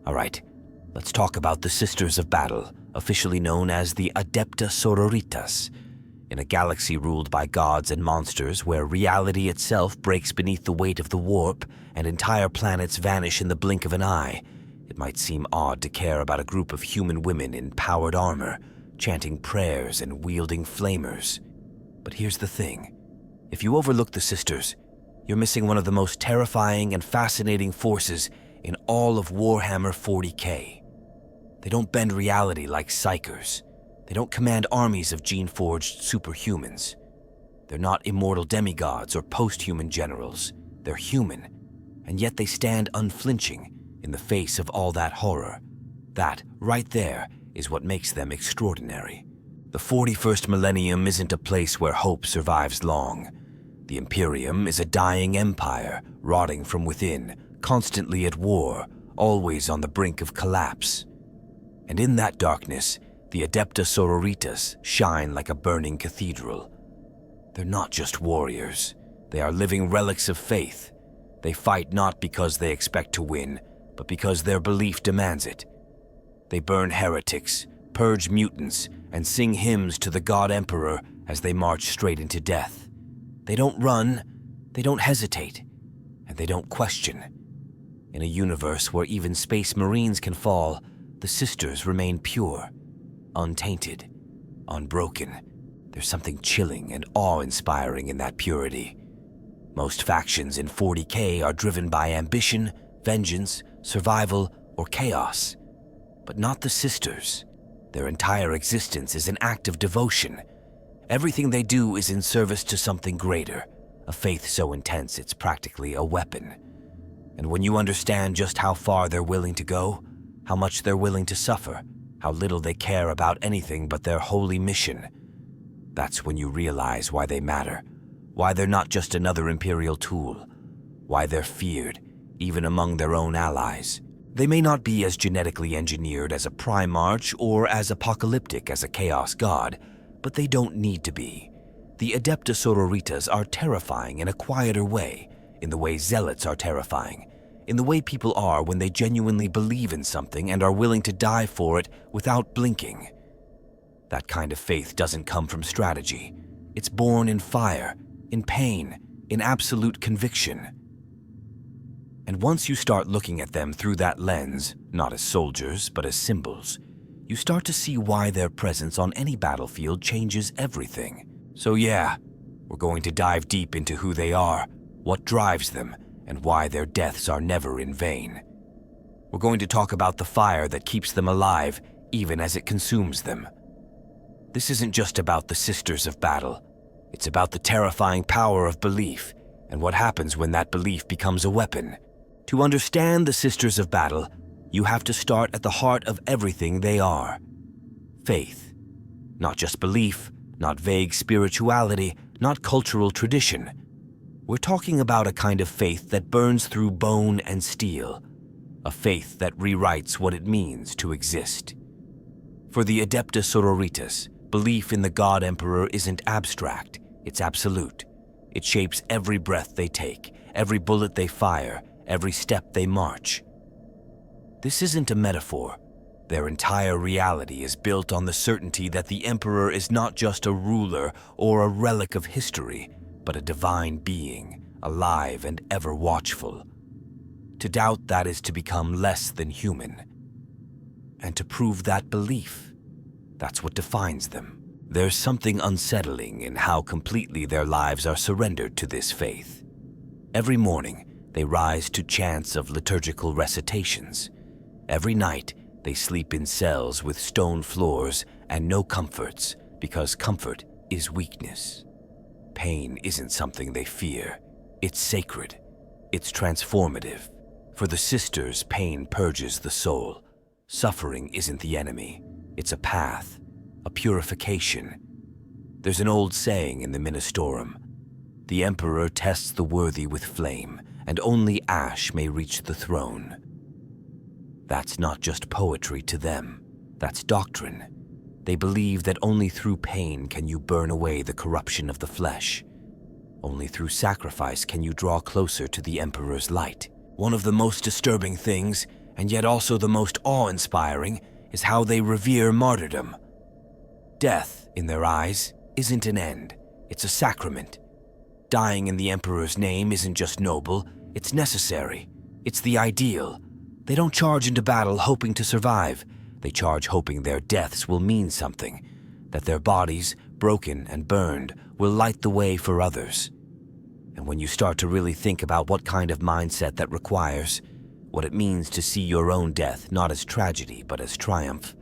Alright, let's talk about the Sisters of Battle, officially known as the Adepta Sororitas. In a galaxy ruled by gods and monsters where reality itself breaks beneath the weight of the warp and entire planets vanish in the blink of an eye, it might seem odd to care about a group of human women in powered armor, chanting prayers and wielding flamers. But here's the thing. If you overlook the Sisters, you're missing one of the most terrifying and fascinating forces in all of Warhammer 40k. They don't bend reality like psychers. They don't command armies of gene-forged superhumans. They're not immortal demigods or post-human generals. They're human, and yet they stand unflinching in the face of all that horror. That, right there, is what makes them extraordinary. The 41st millennium isn't a place where hope survives long. The Imperium is a dying empire, rotting from within, constantly at war, always on the brink of collapse. And in that darkness, the Adepta Sororitas shine like a burning cathedral. They're not just warriors. They are living relics of faith. They fight not because they expect to win, but because their belief demands it. They burn heretics, purge mutants, and sing hymns to the God Emperor as they march straight into death. They don't run, they don't hesitate, and they don't question. In a universe where even space marines can fall, the Sisters remain pure, untainted, unbroken. There's something chilling and awe-inspiring in that purity. Most factions in 40k are driven by ambition, vengeance, survival, or chaos. But not the Sisters. Their entire existence is an act of devotion. Everything they do is in service to something greater, a faith so intense it's practically a weapon. And when you understand just how far they're willing to go, how much they're willing to suffer, how little they care about anything but their holy mission, that's when you realize why they matter, why they're not just another Imperial tool, why they're feared, even among their own allies. They may not be as genetically engineered as a Primarch or as apocalyptic as a Chaos God, but they don't need to be. The Adepta Sororitas are terrifying in a quieter way, in the way Zealots are terrifying, in the way people are when they genuinely believe in something and are willing to die for it without blinking. That kind of faith doesn't come from strategy. It's born in fire, in pain, in absolute conviction. And once you start looking at them through that lens, not as soldiers, but as symbols, you start to see why their presence on any battlefield changes everything. So yeah, we're going to dive deep into who they are, what drives them, and why their deaths are never in vain. We're going to talk about the fire that keeps them alive, even as it consumes them. This isn't just about the Sisters of Battle. It's about the terrifying power of belief, and what happens when that belief becomes a weapon. To understand the Sisters of Battle, you have to start at the heart of everything they are. Faith. Not just belief, not vague spirituality, not cultural tradition. We're talking about a kind of faith that burns through bone and steel, a faith that rewrites what it means to exist. For the Adepta Sororitas, belief in the God Emperor isn't abstract, it's absolute. It shapes every breath they take, every bullet they fire, every step they march. This isn't a metaphor. Their entire reality is built on the certainty that the Emperor is not just a ruler or a relic of history, but a divine being, alive and ever watchful. To doubt that is to become less than human. And to prove that belief, that's what defines them. There's something unsettling in how completely their lives are surrendered to this faith. Every morning, they rise to chants of liturgical recitations. Every night, they sleep in cells with stone floors and no comforts, because comfort is weakness. Pain isn't something they fear. It's sacred. It's transformative. For the Sisters, pain purges the soul. Suffering isn't the enemy. It's a path, a purification. There's an old saying in the Ministorum: the Emperor tests the worthy with flame, and only ash may reach the throne. That's not just poetry to them. That's doctrine. They believe that only through pain can you burn away the corruption of the flesh. Only through sacrifice can you draw closer to the Emperor's light. One of the most disturbing things, And yet also the most awe-inspiring is how they revere martyrdom. Death, in their eyes, isn't an end, it's a sacrament. Dying in the Emperor's name isn't just noble, it's necessary. It's the ideal. They don't charge into battle hoping to survive. They charge hoping their deaths will mean something, that their bodies, broken and burned, will light the way for others. And when you start to really think about what kind of mindset that requires, what it means to see your own death not as tragedy but as triumph,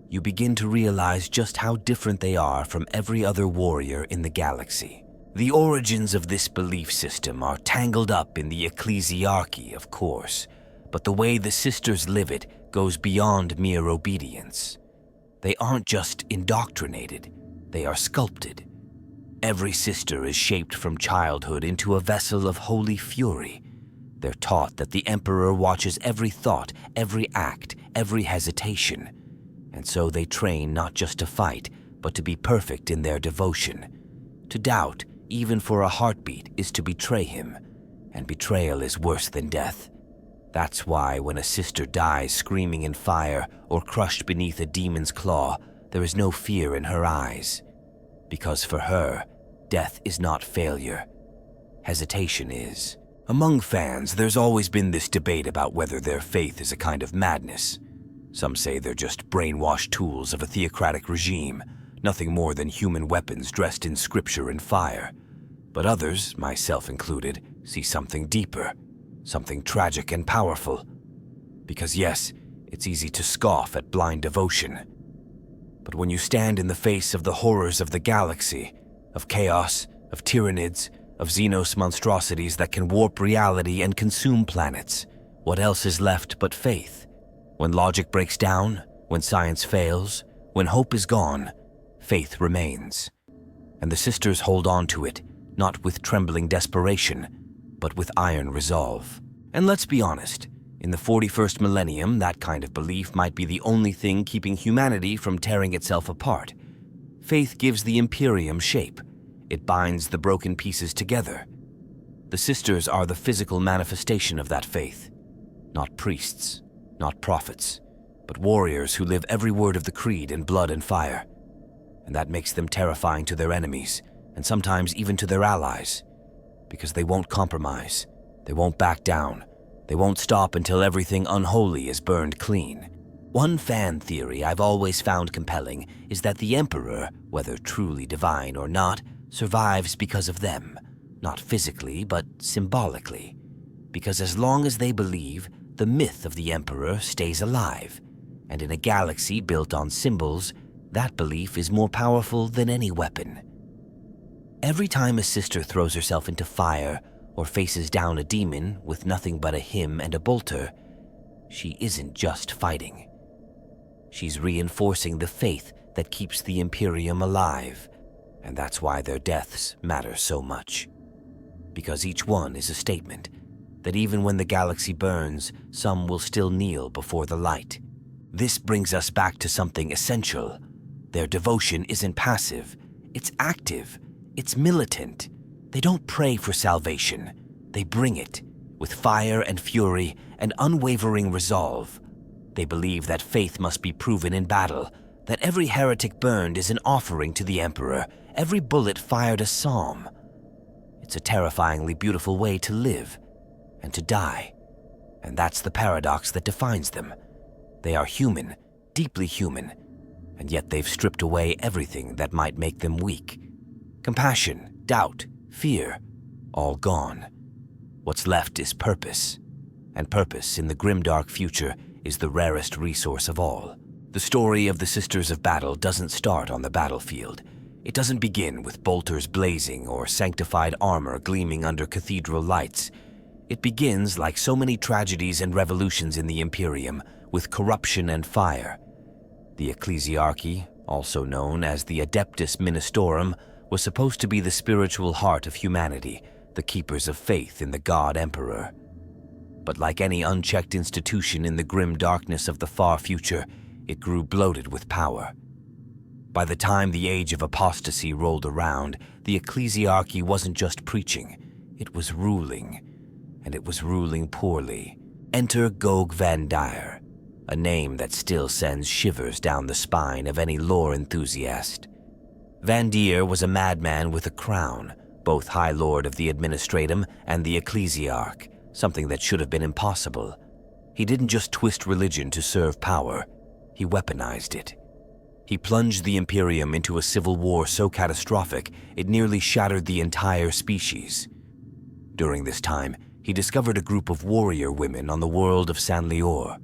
you begin to realize just how different they are from every other warrior in the galaxy. The origins of this belief system are tangled up in the ecclesiarchy, of course, but the way the sisters live it goes beyond mere obedience. They aren't just indoctrinated, they are sculpted. Every sister is shaped from childhood into a vessel of holy fury. They're taught that the Emperor watches every thought, every act, every hesitation. And so they train not just to fight, but to be perfect in their devotion. To doubt, even for a heartbeat, is to betray him. And betrayal is worse than death. That's why when a sister dies screaming in fire or crushed beneath a demon's claw, there is no fear in her eyes. Because for her, death is not failure. Hesitation is. Among fans, there's always been this debate about whether their faith is a kind of madness. Some say they're just brainwashed tools of a theocratic regime, nothing more than human weapons dressed in scripture and fire. But others, myself included, see something deeper, something tragic and powerful. Because yes, it's easy to scoff at blind devotion. But when you stand in the face of the horrors of the galaxy, of chaos, of tyrannids, of Xenos monstrosities that can warp reality and consume planets, what else is left but faith? When logic breaks down, when science fails, when hope is gone, faith remains. And the sisters hold on to it, not with trembling desperation, but with iron resolve. And let's be honest, in the 41st millennium, that kind of belief might be the only thing keeping humanity from tearing itself apart. Faith gives the Imperium shape. It binds the broken pieces together. The sisters are the physical manifestation of that faith. Not priests, not prophets, but warriors who live every word of the creed in blood and fire. And that makes them terrifying to their enemies, and sometimes even to their allies. Because they won't compromise, they won't back down, they won't stop until everything unholy is burned clean. One fan theory I've always found compelling is that the Emperor, whether truly divine or not, survives because of them, not physically, but symbolically. Because as long as they believe, the myth of the Emperor stays alive, and in a galaxy built on symbols, that belief is more powerful than any weapon. Every time a sister throws herself into fire or faces down a demon with nothing but a hymn and a bolter, she isn't just fighting. She's reinforcing the faith that keeps the Imperium alive, and that's why their deaths matter so much. Because each one is a statement that even when the galaxy burns, some will still kneel before the light. This brings us back to something essential. Their devotion isn't passive, it's active, it's militant. They don't pray for salvation, they bring it, with fire and fury and unwavering resolve. They believe that faith must be proven in battle, that every heretic burned is an offering to the Emperor, every bullet fired a psalm. It's a terrifyingly beautiful way to live and to die. And that's the paradox that defines them. They are human, deeply human, and yet they've stripped away everything that might make them weak. Compassion, doubt, fear, all gone. What's left is purpose, and purpose in the grimdark future is the rarest resource of all. The story of the Sisters of Battle doesn't start on the battlefield. It doesn't begin with bolters blazing or sanctified armor gleaming under cathedral lights. It begins, like so many tragedies and revolutions in the Imperium, with corruption and fire. The ecclesiarchy, also known as the Adeptus Ministorum, was supposed to be the spiritual heart of humanity, the keepers of faith in the God Emperor. But like any unchecked institution in the grim darkness of the far future, it grew bloated with power. By the time the age of apostasy rolled around, the ecclesiarchy wasn't just preaching, it was ruling. And it was ruling poorly. Enter Gog Van Dyer, a name that still sends shivers down the spine of any lore enthusiast. Van Dyer was a madman with a crown, both High Lord of the Administratum and the Ecclesiarch, something that should have been impossible. He didn't just twist religion to serve power, he weaponized it. He plunged the Imperium into a civil war so catastrophic it nearly shattered the entire species. During this time, he discovered a group of warrior women on the world of San'Lior.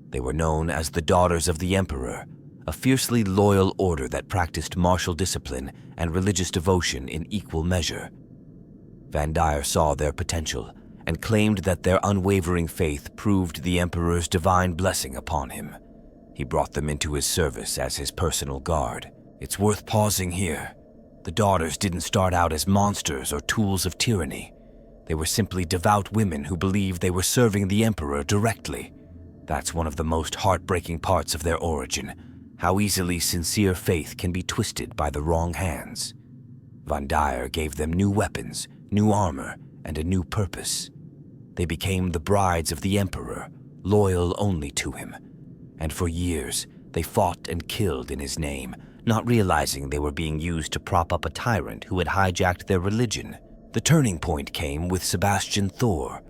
They were known as the Daughters of the Emperor, a fiercely loyal order that practiced martial discipline and religious devotion in equal measure. Van Dyer saw their potential and claimed that their unwavering faith proved the Emperor's divine blessing upon him. He brought them into his service as his personal guard. It's worth pausing here. The Daughters didn't start out as monsters or tools of tyranny. They were simply devout women who believed they were serving the Emperor directly. That's one of the most heartbreaking parts of their origin, how easily sincere faith can be twisted by the wrong hands. Van Dyer gave them new weapons, new armor, and a new purpose. They became the brides of the Emperor, loyal only to him. And for years, they fought and killed in his name, not realizing they were being used to prop up a tyrant who had hijacked their religion. The turning point came with Sebastian Thor.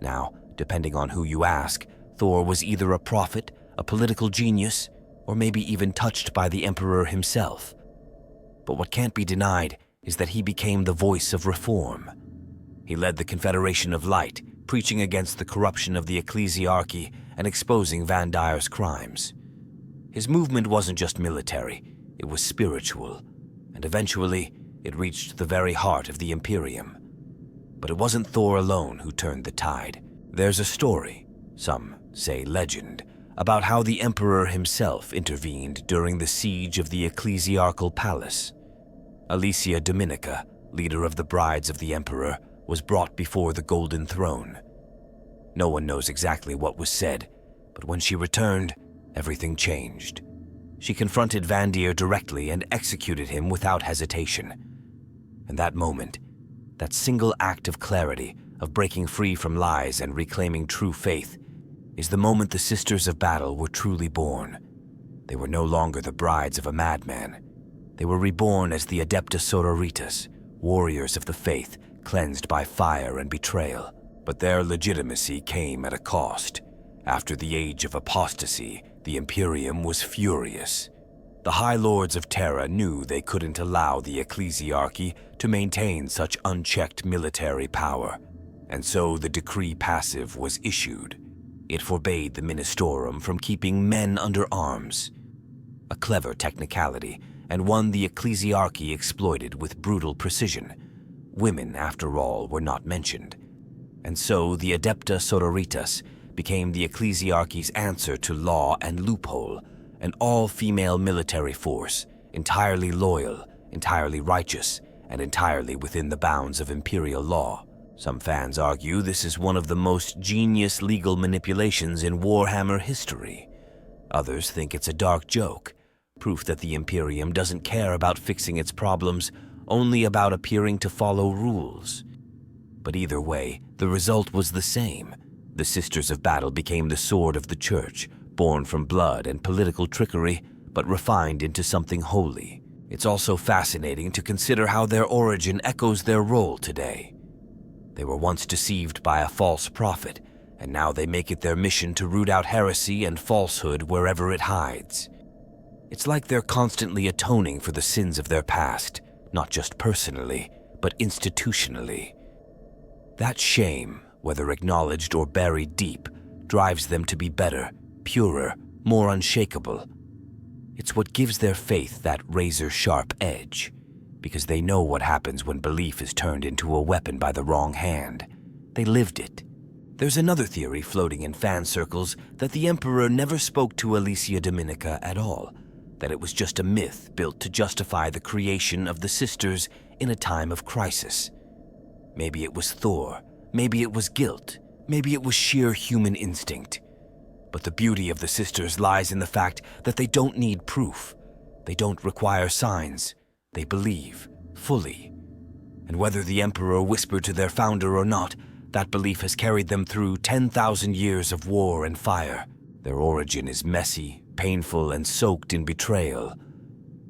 Now, depending on who you ask, Thor was either a prophet, a political genius, or maybe even touched by the Emperor himself. But what can't be denied is that he became the voice of reform. He led the Confederation of Light, preaching against the corruption of the ecclesiarchy and exposing Van Dyer's crimes. His movement wasn't just military, it was spiritual, and eventually it reached the very heart of the Imperium. But it wasn't Thor alone who turned the tide. There's a story, some say legend, about how the Emperor himself intervened during the siege of the ecclesiarchal palace. Alicia Dominica, leader of the Brides of the Emperor, was brought before the Golden Throne. No one knows exactly what was said, but when she returned, everything changed. She confronted Van Dyer directly and executed him without hesitation. And that moment, that single act of clarity, of breaking free from lies and reclaiming true faith, is the moment the Sisters of Battle were truly born. They were no longer the brides of a madman. They were reborn as the Adepta Sororitas, warriors of the faith, cleansed by fire and betrayal. But their legitimacy came at a cost. After the age of apostasy, the Imperium was furious. The High Lords of Terra knew they couldn't allow the ecclesiarchy to maintain such unchecked military power, and so the decree passive was issued. It forbade the Ministorum from keeping men under arms. A clever technicality, and one the ecclesiarchy exploited with brutal precision. Women, after all, were not mentioned. And so the Adepta Sororitas became the ecclesiarchy's answer to law and loophole, an all-female military force, entirely loyal, entirely righteous, and entirely within the bounds of imperial law. Some fans argue this is one of the most genius legal manipulations in Warhammer history. Others think it's a dark joke, proof that the Imperium doesn't care about fixing its problems, only about appearing to follow rules. But either way, the result was the same. The Sisters of Battle became the sword of the Church, born from blood and political trickery, but refined into something holy. It's also fascinating to consider how their origin echoes their role today. They were once deceived by a false prophet, and now they make it their mission to root out heresy and falsehood wherever it hides. It's like they're constantly atoning for the sins of their past, not just personally, but institutionally. That shame, whether acknowledged or buried deep, drives them to be better, purer, more unshakable. It's what gives their faith that razor-sharp edge, because they know what happens when belief is turned into a weapon by the wrong hand. They lived it. There's another theory floating in fan circles that the Emperor never spoke to Alicia Dominica at all, that it was just a myth built to justify the creation of the Sisters in a time of crisis. Maybe it was Thor, maybe it was guilt, maybe it was sheer human instinct. But the beauty of the Sisters lies in the fact that they don't need proof. They don't require signs. They believe, fully. And whether the Emperor whispered to their founder or not, That belief has carried them through 10,000 years of war and fire. Their origin is messy, painful, and soaked in betrayal.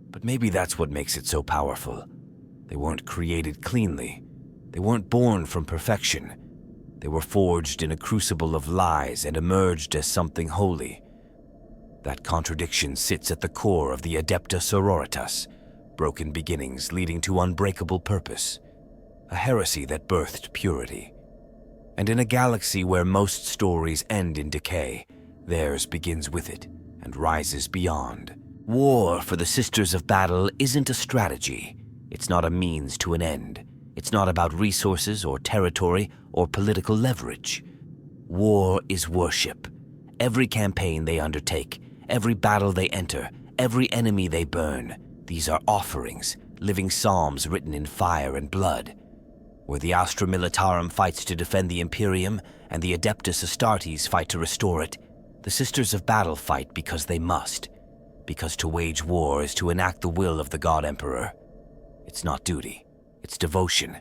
But maybe that's what makes it so powerful. They weren't created cleanly. They weren't born from perfection. They were forged in a crucible of lies and emerged as something holy. That contradiction sits at the core of the Adepta Sororitas, broken beginnings leading to unbreakable purpose, a heresy that birthed purity. And in a galaxy where most stories end in decay, theirs begins with it and rises beyond. War for the Sisters of Battle isn't a strategy. It's not a means to an end. It's not about resources or territory or political leverage. War is worship. Every campaign they undertake, every battle they enter, every enemy they burn, these are offerings, living psalms written in fire and blood. Where the Astra Militarum fights to defend the Imperium and the Adeptus Astartes fight to restore it, the Sisters of Battle fight because they must. Because to wage war is to enact the will of the God Emperor. It's not duty, it's devotion.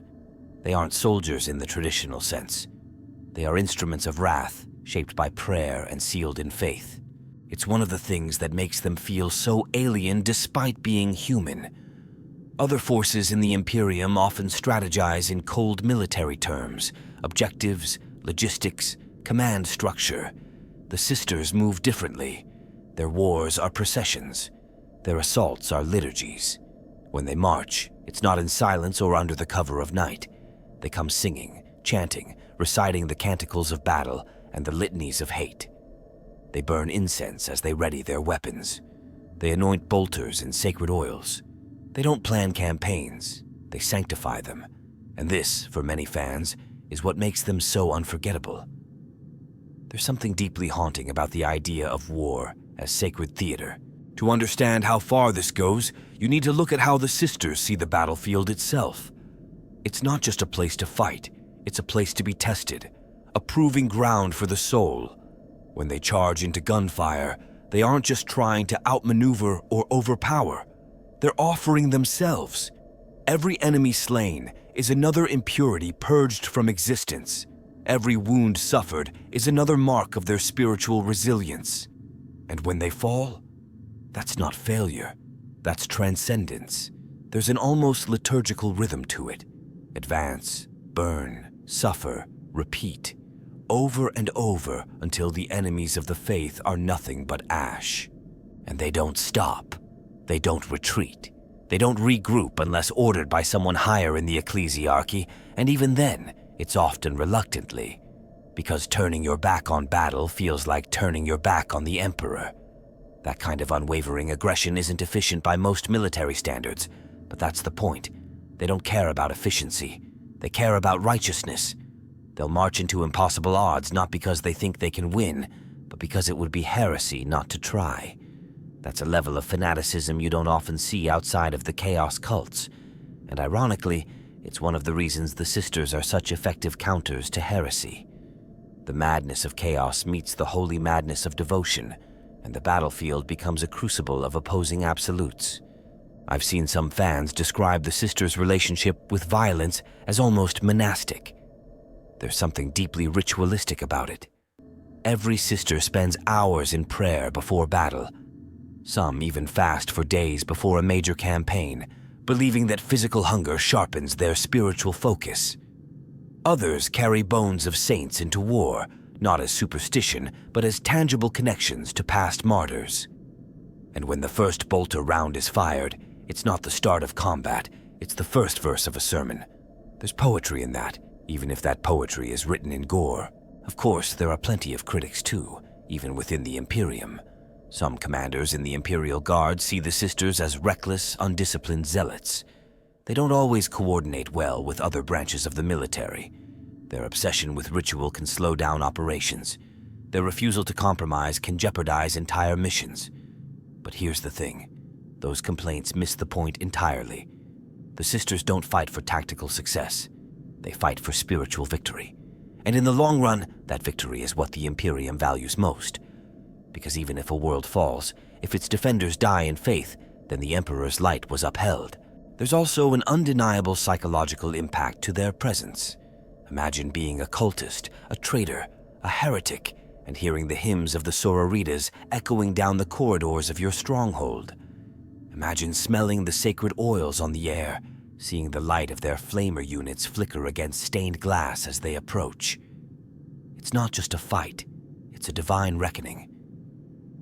They aren't soldiers in the traditional sense. They are instruments of wrath, shaped by prayer and sealed in faith. It's one of the things that makes them feel so alien despite being human. Other forces in the Imperium often strategize in cold military terms, objectives, logistics, command structure. The Sisters move differently. Their wars are processions. Their assaults are liturgies. When they march, it's not in silence or under the cover of night. They come singing, chanting, reciting the canticles of battle and the litanies of hate. They burn incense as they ready their weapons. They anoint bolters in sacred oils. They don't plan campaigns, they sanctify them. And this, for many fans, is what makes them so unforgettable. There's something deeply haunting about the idea of war as sacred theater. To understand how far this goes, you need to look at how the Sisters see the battlefield itself. It's not just a place to fight, it's a place to be tested, a proving ground for the soul. When they charge into gunfire, they aren't just trying to outmaneuver or overpower. They're offering themselves. Every enemy slain is another impurity purged from existence. Every wound suffered is another mark of their spiritual resilience. And when they fall, that's not failure, that's transcendence. There's an almost liturgical rhythm to it. Advance, burn, suffer, repeat, over and over until the enemies of the faith are nothing but ash. And they don't stop. They don't retreat. They don't regroup unless ordered by someone higher in the ecclesiarchy, and even then, it's often reluctantly, because turning your back on battle feels like turning your back on the Emperor. That kind of unwavering aggression isn't efficient by most military standards, but that's the point. They don't care about efficiency. They care about righteousness. They'll march into impossible odds not because they think they can win, but because it would be heresy not to try. That's a level of fanaticism you don't often see outside of the chaos cults, and ironically, it's one of the reasons the Sisters are such effective counters to heresy. The madness of chaos meets the holy madness of devotion, and the battlefield becomes a crucible of opposing absolutes. I've seen some fans describe the Sisters' relationship with violence as almost monastic. There's something deeply ritualistic about it. Every sister spends hours in prayer before battle. Some even fast for days before a major campaign, believing that physical hunger sharpens their spiritual focus. Others carry bones of saints into war, not as superstition, but as tangible connections to past martyrs. And when the first bolter round is fired, it's not the start of combat, it's the first verse of a sermon. There's poetry in that, even if that poetry is written in gore. Of course, there are plenty of critics too, even within the Imperium. Some commanders in the Imperial Guard see the Sisters as reckless, undisciplined zealots. They don't always coordinate well with other branches of the military. Their obsession with ritual can slow down operations. Their refusal to compromise can jeopardize entire missions. But here's the thing. Those complaints miss the point entirely. The Sisters don't fight for tactical success. They fight for spiritual victory. And in the long run, that victory is what the Imperium values most. Because even if a world falls, if its defenders die in faith, then the Emperor's light was upheld. There's also an undeniable psychological impact to their presence. Imagine being a cultist, a traitor, a heretic, and hearing the hymns of the Sororitas echoing down the corridors of your stronghold. Imagine smelling the sacred oils on the air, seeing the light of their flamer units flicker against stained glass as they approach. It's not just a fight, it's a divine reckoning.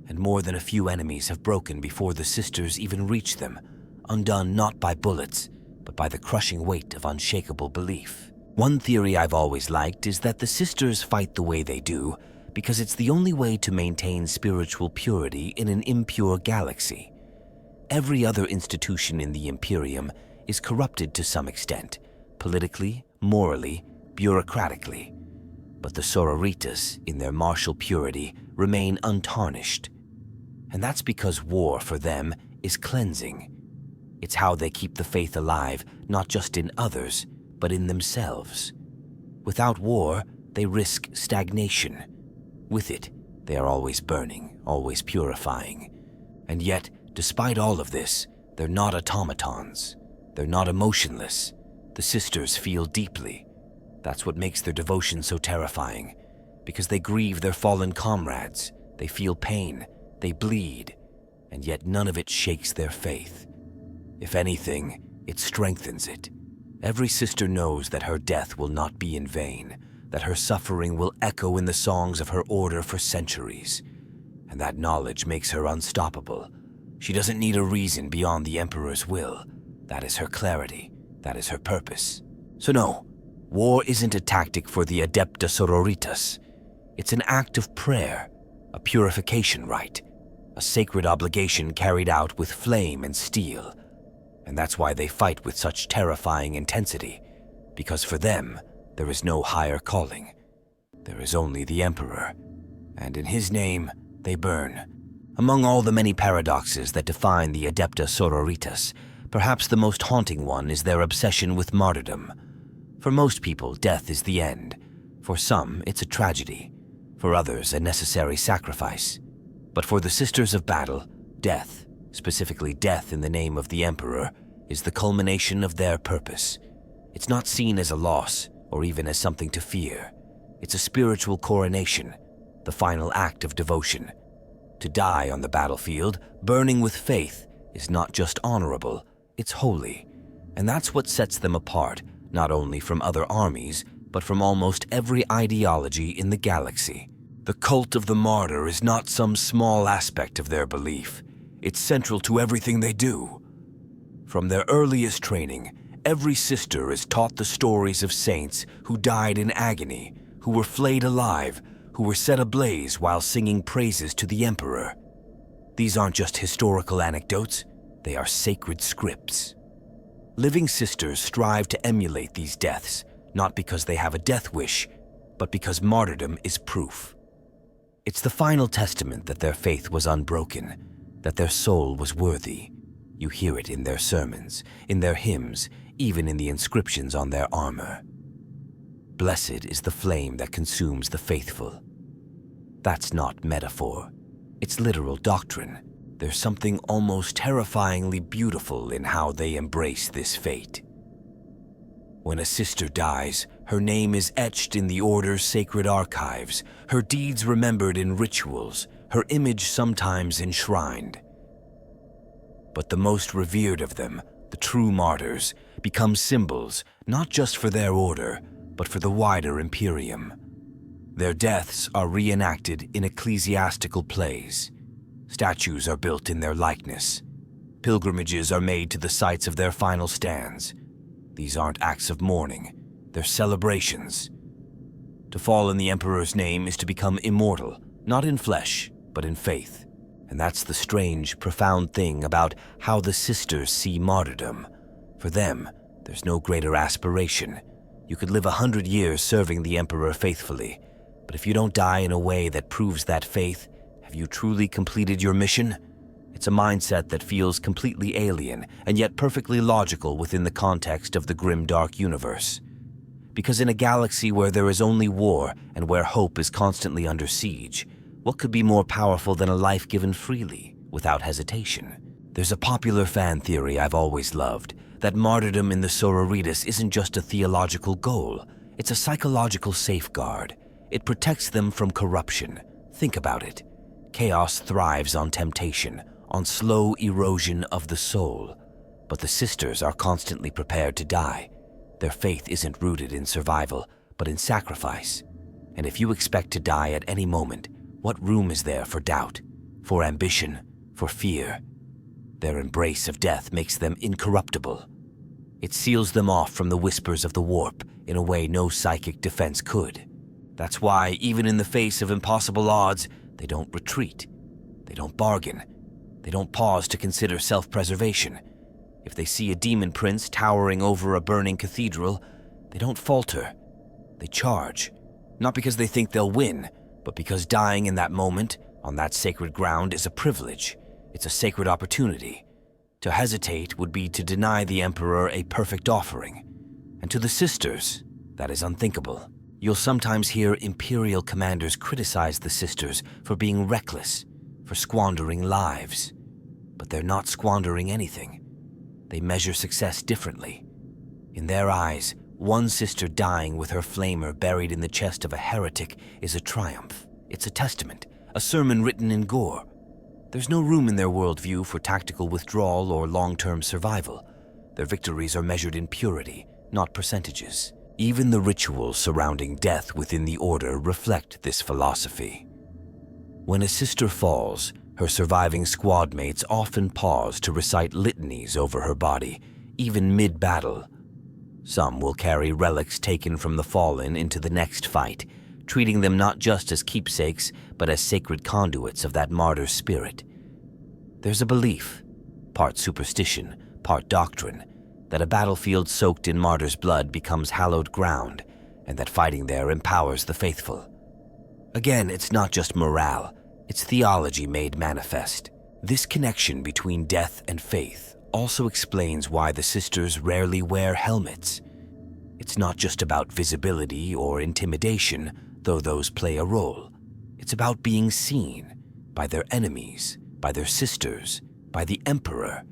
And more than a few enemies have broken before the sisters even reach them, undone not by bullets, but by the crushing weight of unshakable belief. One theory I've always liked is that the sisters fight the way they do because it's the only way to maintain spiritual purity in an impure galaxy. Every other institution in the Imperium is corrupted to some extent, politically, morally, bureaucratically. But the Sororitas, in their martial purity, remain untarnished. And that's because war, for them, is cleansing. It's how they keep the faith alive, not just in others, but in themselves. Without war, they risk stagnation. With it, they are always burning, always purifying. And yet, despite all of this, they're not automatons. They're not emotionless. The sisters feel deeply. That's what makes their devotion so terrifying, because they grieve their fallen comrades, they feel pain, they bleed, and yet none of it shakes their faith. If anything, it strengthens it. Every sister knows that her death will not be in vain, that her suffering will echo in the songs of her order for centuries, and that knowledge makes her unstoppable. She doesn't need a reason beyond the Emperor's will. That is her clarity, that is her purpose. So no, war isn't a tactic for the Adepta Sororitas. It's an act of prayer, a purification rite, a sacred obligation carried out with flame and steel. And that's why they fight with such terrifying intensity, because for them, there is no higher calling. There is only the Emperor, and in his name, they burn. Among all the many paradoxes that define the Adepta Sororitas, perhaps the most haunting one is their obsession with martyrdom. For most people, death is the end. For some, it's a tragedy. For others, a necessary sacrifice. But for the Sisters of Battle, death, specifically death in the name of the Emperor, is the culmination of their purpose. It's not seen as a loss, or even as something to fear. It's a spiritual coronation, the final act of devotion. To die on the battlefield, burning with faith, is not just honorable, it's holy. And that's what sets them apart, not only from other armies, but from almost every ideology in the galaxy. The cult of the martyr is not some small aspect of their belief. It's central to everything they do. From their earliest training, every sister is taught the stories of saints who died in agony, who were flayed alive, who were set ablaze while singing praises to the Emperor. These aren't just historical anecdotes, they are sacred scripts. Living sisters strive to emulate these deaths, not because they have a death wish, but because martyrdom is proof. It's the final testament that their faith was unbroken, that their soul was worthy. You hear it in their sermons, in their hymns, even in the inscriptions on their armor. Blessed is the flame that consumes the faithful. That's not metaphor. It's literal doctrine. There's something almost terrifyingly beautiful in how they embrace this fate. When a sister dies, her name is etched in the Order's sacred archives, her deeds remembered in rituals, her image sometimes enshrined. But the most revered of them, the true martyrs, become symbols not just for their order, but for the wider Imperium. Their deaths are reenacted in ecclesiastical plays. Statues are built in their likeness. Pilgrimages are made to the sites of their final stands. These aren't acts of mourning, they're celebrations. To fall in the Emperor's name is to become immortal, not in flesh, but in faith. And that's the strange, profound thing about how the sisters see martyrdom. For them, there's no greater aspiration. You could live 100 years serving the Emperor faithfully, but if you don't die in a way that proves that faith, have you truly completed your mission? It's a mindset that feels completely alien and yet perfectly logical within the context of the grim dark universe. Because in a galaxy where there is only war and where hope is constantly under siege, what could be more powerful than a life given freely, without hesitation? There's a popular fan theory I've always loved, that martyrdom in the Sororitas isn't just a theological goal, It's a psychological safeguard. It protects them from corruption. Think about it. Chaos thrives on temptation, on slow erosion of the soul. But the sisters are constantly prepared to die. Their faith isn't rooted in survival, but in sacrifice. And if you expect to die at any moment, what room is there for doubt, for ambition, for fear? Their embrace of death makes them incorruptible. It seals them off from the whispers of the warp in a way no psychic defense could. That's why, even in the face of impossible odds, they don't retreat. They don't bargain. They don't pause to consider self-preservation. If they see a demon prince towering over a burning cathedral, they don't falter. They charge. Not because they think they'll win, but because dying in that moment, on that sacred ground, is a privilege. It's a sacred opportunity. To hesitate would be to deny the Emperor a perfect offering. And to the sisters, that is unthinkable. You'll sometimes hear imperial commanders criticize the sisters for being reckless, for squandering lives. But they're not squandering anything. They measure success differently. In their eyes, one sister dying with her flamer buried in the chest of a heretic is a triumph. It's a testament, a sermon written in gore. There's no room in their worldview for tactical withdrawal or long-term survival. Their victories are measured in purity, not percentages. Even the rituals surrounding death within the order reflect this philosophy. When a sister falls, her surviving squad mates often pause to recite litanies over her body, even mid-battle. Some will carry relics taken from the fallen into the next fight, treating them not just as keepsakes, but as sacred conduits of that martyr's spirit. There's a belief, part superstition, part doctrine, that a battlefield soaked in martyrs' blood becomes hallowed ground, and that fighting there empowers the faithful. Again, it's not just morale, it's theology made manifest. This connection between death and faith also explains why the sisters rarely wear helmets. It's not just about visibility or intimidation, though those play a role. It's about being seen by their enemies, by their sisters, by the Emperor.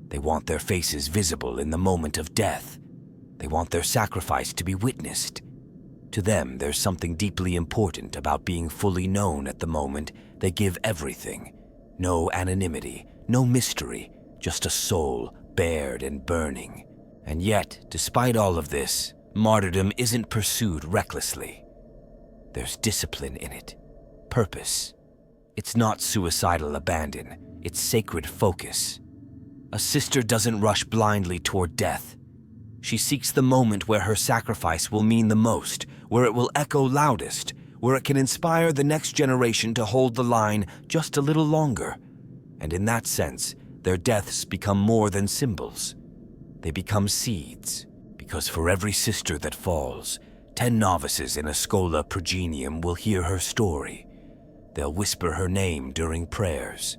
They want their faces visible in the moment of death. They want their sacrifice to be witnessed. To them, there's something deeply important about being fully known at the moment they give everything. No anonymity, no mystery, just a soul bared and burning. And yet, despite all of this, martyrdom isn't pursued recklessly. There's discipline in it, purpose. It's not suicidal abandon, it's sacred focus. A sister doesn't rush blindly toward death. She seeks the moment where her sacrifice will mean the most, where it will echo loudest, where it can inspire the next generation to hold the line just a little longer. And in that sense, their deaths become more than symbols. They become seeds, because for every sister that falls, 10 novices in a schola progenium will hear her story. They'll whisper her name during prayers.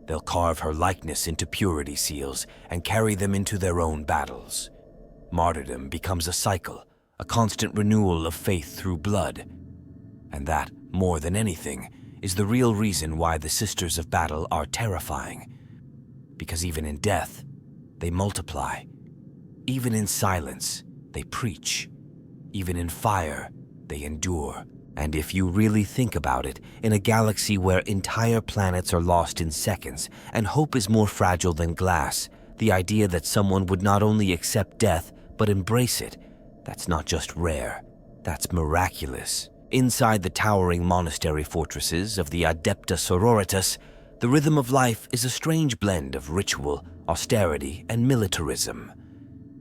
They'll carve her likeness into purity seals and carry them into their own battles. Martyrdom becomes a cycle, a constant renewal of faith through blood. And that, more than anything, is the real reason why the Sisters of Battle are terrifying. Because even in death, they multiply. Even in silence, they preach. Even in fire, they endure. And if you really think about it, in a galaxy where entire planets are lost in seconds and hope is more fragile than glass, the idea that someone would not only accept death, but embrace it, that's not just rare, that's miraculous. Inside the towering monastery fortresses of the Adepta Sororitas, the rhythm of life is a strange blend of ritual, austerity, and militarism.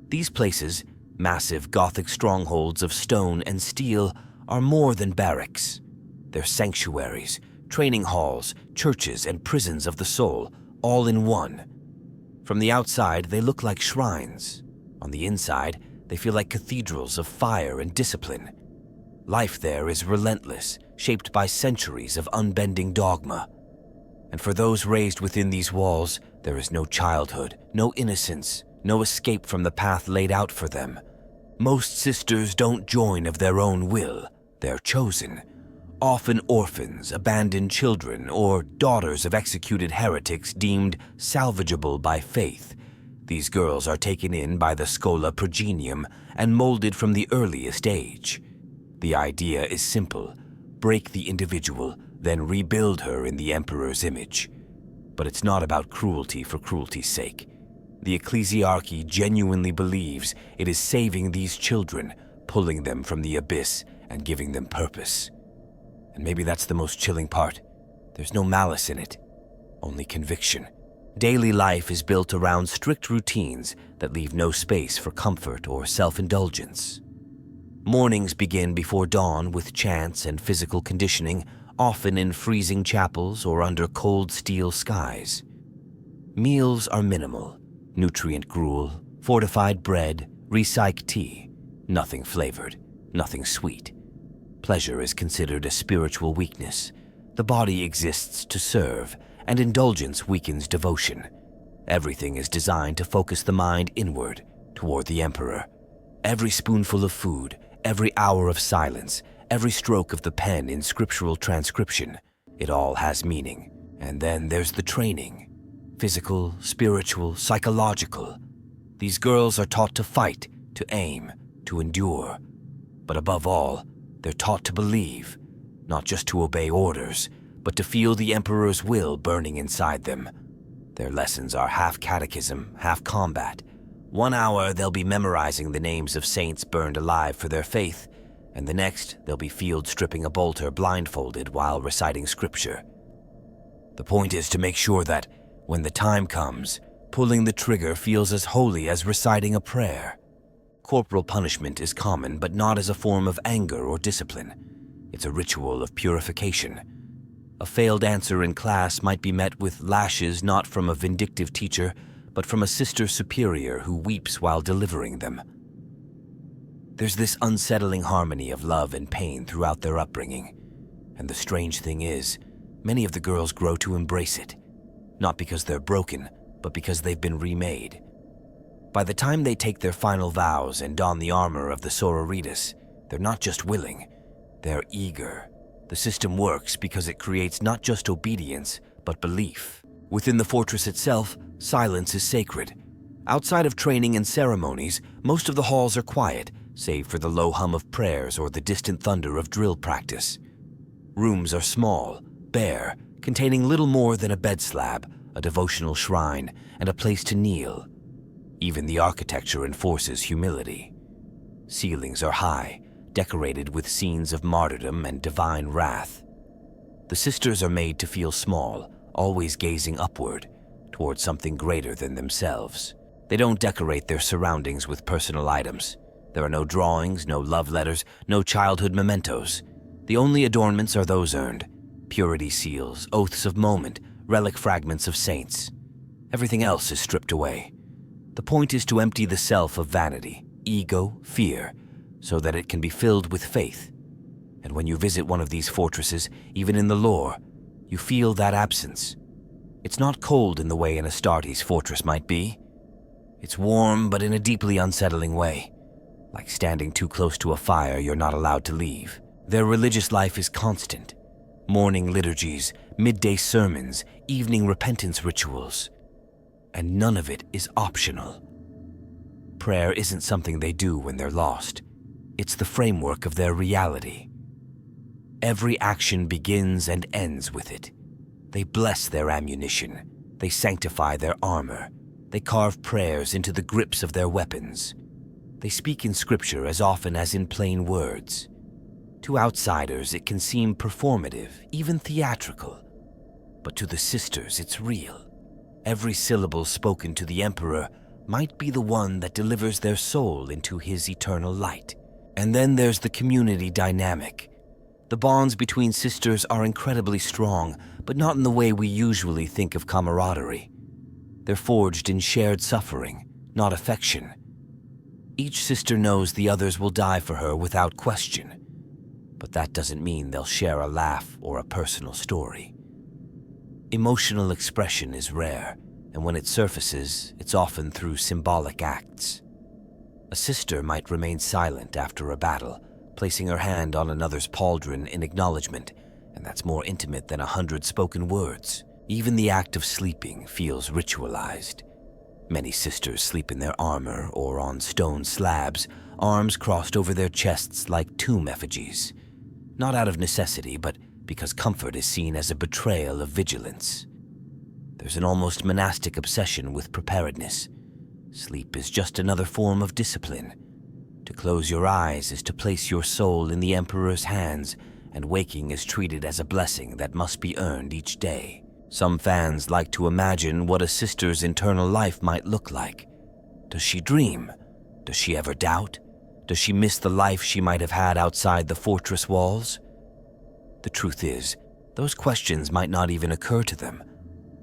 These places, massive Gothic strongholds of stone and steel, are more than barracks. They're sanctuaries, training halls, churches, and prisons of the soul, all in one. From the outside, they look like shrines. On the inside, they feel like cathedrals of fire and discipline. Life there is relentless, shaped by centuries of unbending dogma. And for those raised within these walls, there is no childhood, no innocence, no escape from the path laid out for them. Most sisters don't join of their own will, they're chosen. Often orphans, abandoned children, or daughters of executed heretics deemed salvageable by faith. These girls are taken in by the Schola Progenium and molded from the earliest age. The idea is simple: break the individual, then rebuild her in the Emperor's image. But it's not about cruelty for cruelty's sake. The ecclesiarchy genuinely believes it is saving these children, pulling them from the abyss and giving them purpose. And maybe that's the most chilling part. There's no malice in it, only conviction. Daily life is built around strict routines that leave no space for comfort or self-indulgence. Mornings begin before dawn with chants and physical conditioning, often in freezing chapels or under cold steel skies. Meals are minimal: nutrient gruel, fortified bread, recycled tea, nothing flavored, nothing sweet. Pleasure is considered a spiritual weakness. The body exists to serve, and indulgence weakens devotion. Everything is designed to focus the mind inward, toward the Emperor. Every spoonful of food, every hour of silence, every stroke of the pen in scriptural transcription, it all has meaning. And then there's the training. Physical, spiritual, psychological. These girls are taught to fight, to aim, to endure. But above all, they're taught to believe, not just to obey orders, but to feel the Emperor's will burning inside them. Their lessons are half catechism, half combat. 1 hour they'll be memorizing the names of saints burned alive for their faith, and the next they'll be field stripping a bolter blindfolded while reciting scripture. The point is to make sure that, when the time comes, pulling the trigger feels as holy as reciting a prayer. Corporal punishment is common, but not as a form of anger or discipline. It's a ritual of purification. A failed answer in class might be met with lashes not from a vindictive teacher, but from a sister superior who weeps while delivering them. There's this unsettling harmony of love and pain throughout their upbringing. And the strange thing is, many of the girls grow to embrace it. Not because they're broken, but because they've been remade. By the time they take their final vows and don the armor of the Sororitas, they're not just willing, they're eager. The system works because it creates not just obedience, but belief. Within the fortress itself, silence is sacred. Outside of training and ceremonies, most of the halls are quiet, save for the low hum of prayers or the distant thunder of drill practice. Rooms are small, bare, containing little more than a bed slab, a devotional shrine, and a place to kneel. Even the architecture enforces humility. Ceilings are high, decorated with scenes of martyrdom and divine wrath. The sisters are made to feel small, always gazing upward, towards something greater than themselves. They don't decorate their surroundings with personal items. There are no drawings, no love letters, no childhood mementos. The only adornments are those earned: purity seals, oaths of moment, relic fragments of saints. Everything else is stripped away. The point is to empty the self of vanity, ego, fear, so that it can be filled with faith. And when you visit one of these fortresses, even in the lore, you feel that absence. It's not cold in the way an Astartes fortress might be. It's warm, but in a deeply unsettling way. Like standing too close to a fire you're not allowed to leave. Their religious life is constant. Morning liturgies, midday sermons, evening repentance rituals. And none of it is optional. Prayer isn't something they do when they're lost. It's the framework of their reality. Every action begins and ends with it. They bless their ammunition. They sanctify their armor. They carve prayers into the grips of their weapons. They speak in scripture as often as in plain words. To outsiders, it can seem performative, even theatrical. But to the sisters, it's real. Every syllable spoken to the Emperor might be the one that delivers their soul into his eternal light. And then there's the community dynamic. The bonds between sisters are incredibly strong, but not in the way we usually think of camaraderie. They're forged in shared suffering, not affection. Each sister knows the others will die for her without question. But that doesn't mean they'll share a laugh or a personal story. Emotional expression is rare, and when it surfaces, it's often through symbolic acts. A sister might remain silent after a battle, placing her hand on another's pauldron in acknowledgement, and that's more intimate than 100 spoken words. Even the act of sleeping feels ritualized. Many sisters sleep in their armor or on stone slabs, arms crossed over their chests like tomb effigies. Not out of necessity, but because comfort is seen as a betrayal of vigilance. There's an almost monastic obsession with preparedness. Sleep is just another form of discipline. To close your eyes is to place your soul in the Emperor's hands, and waking is treated as a blessing that must be earned each day. Some fans like to imagine what a sister's internal life might look like. Does she dream? Does she ever doubt? Does she miss the life she might have had outside the fortress walls? The truth is, those questions might not even occur to them.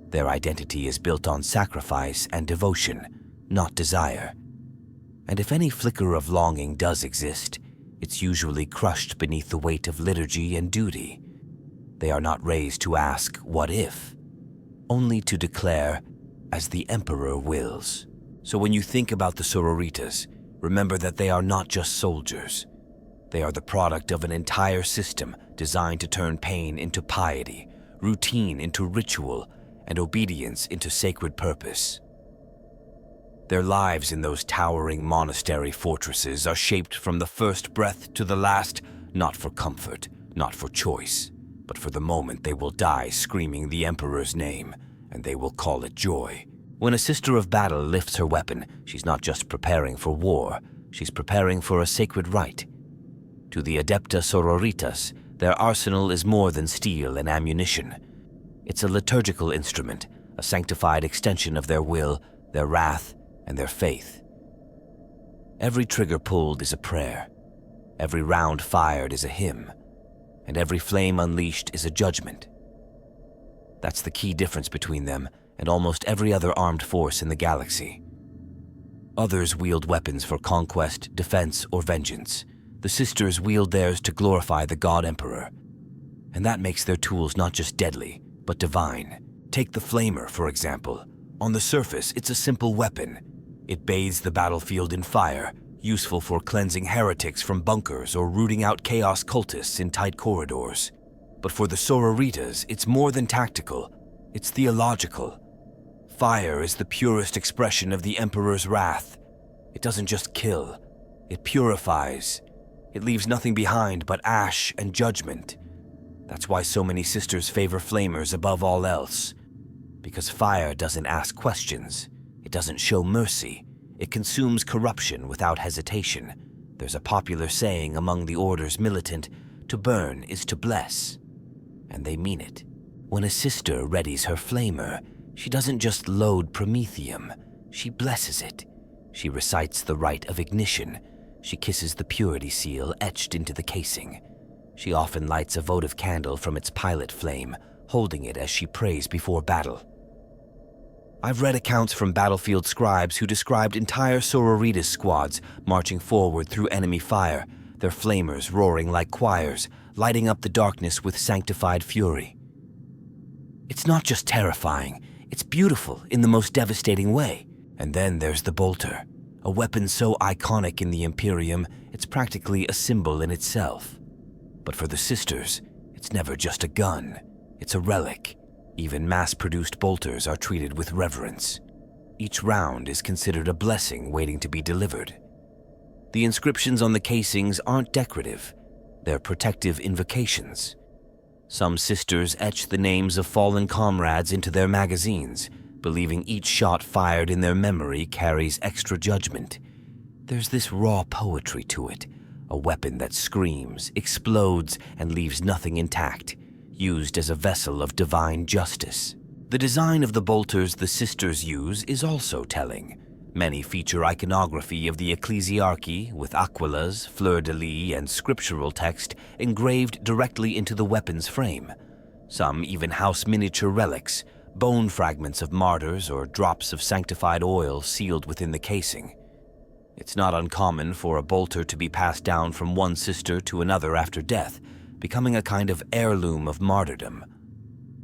Their identity is built on sacrifice and devotion, not desire. And if any flicker of longing does exist, it's usually crushed beneath the weight of liturgy and duty. They are not raised to ask, "What if?" only to declare, "As the Emperor wills." So when you think about the Sororitas, remember that they are not just soldiers. They are the product of an entire system designed to turn pain into piety, routine into ritual, and obedience into sacred purpose. Their lives in those towering monastery fortresses are shaped from the first breath to the last, not for comfort, not for choice, but for the moment they will die screaming the Emperor's name, and they will call it joy. When a sister of battle lifts her weapon, she's not just preparing for war, she's preparing for a sacred rite. To the Adepta Sororitas, their arsenal is more than steel and ammunition. It's a liturgical instrument, a sanctified extension of their will, their wrath, and their faith. Every trigger pulled is a prayer. Every round fired is a hymn. And every flame unleashed is a judgment. That's the key difference between them and almost every other armed force in the galaxy. Others wield weapons for conquest, defense, or vengeance. The sisters wield theirs to glorify the God Emperor. And that makes their tools not just deadly, but divine. Take the Flamer, for example. On the surface, it's a simple weapon. It bathes the battlefield in fire, useful for cleansing heretics from bunkers or rooting out chaos cultists in tight corridors. But for the Sororitas, it's more than tactical, it's theological. Fire is the purest expression of the Emperor's wrath. It doesn't just kill, it purifies. It leaves nothing behind but ash and judgment. That's why so many sisters favor flamers above all else. Because fire doesn't ask questions, it doesn't show mercy, it consumes corruption without hesitation. There's a popular saying among the Order's militant, "To burn is to bless." And they mean it. When a sister readies her flamer, she doesn't just load promethium, she blesses it. She recites the rite of ignition. She kisses the purity seal etched into the casing. She often lights a votive candle from its pilot flame, holding it as she prays before battle. I've read accounts from battlefield scribes who described entire Sororitas squads marching forward through enemy fire, their flamers roaring like choirs, lighting up the darkness with sanctified fury. It's not just terrifying, it's beautiful in the most devastating way. And then there's the bolter, a weapon so iconic in the Imperium, it's practically a symbol in itself. But for the sisters, it's never just a gun, it's a relic. Even mass-produced bolters are treated with reverence. Each round is considered a blessing waiting to be delivered. The inscriptions on the casings aren't decorative, they're protective invocations. Some sisters etch the names of fallen comrades into their magazines, believing each shot fired in their memory carries extra judgment. There's this raw poetry to it, a weapon that screams, explodes, and leaves nothing intact, used as a vessel of divine justice. The design of the bolters the sisters use is also telling. Many feature iconography of the ecclesiarchy with aquilas, fleur-de-lis, and scriptural text engraved directly into the weapon's frame. Some even house miniature relics, bone fragments of martyrs or drops of sanctified oil sealed within the casing. It's not uncommon for a bolter to be passed down from one sister to another after death, becoming a kind of heirloom of martyrdom.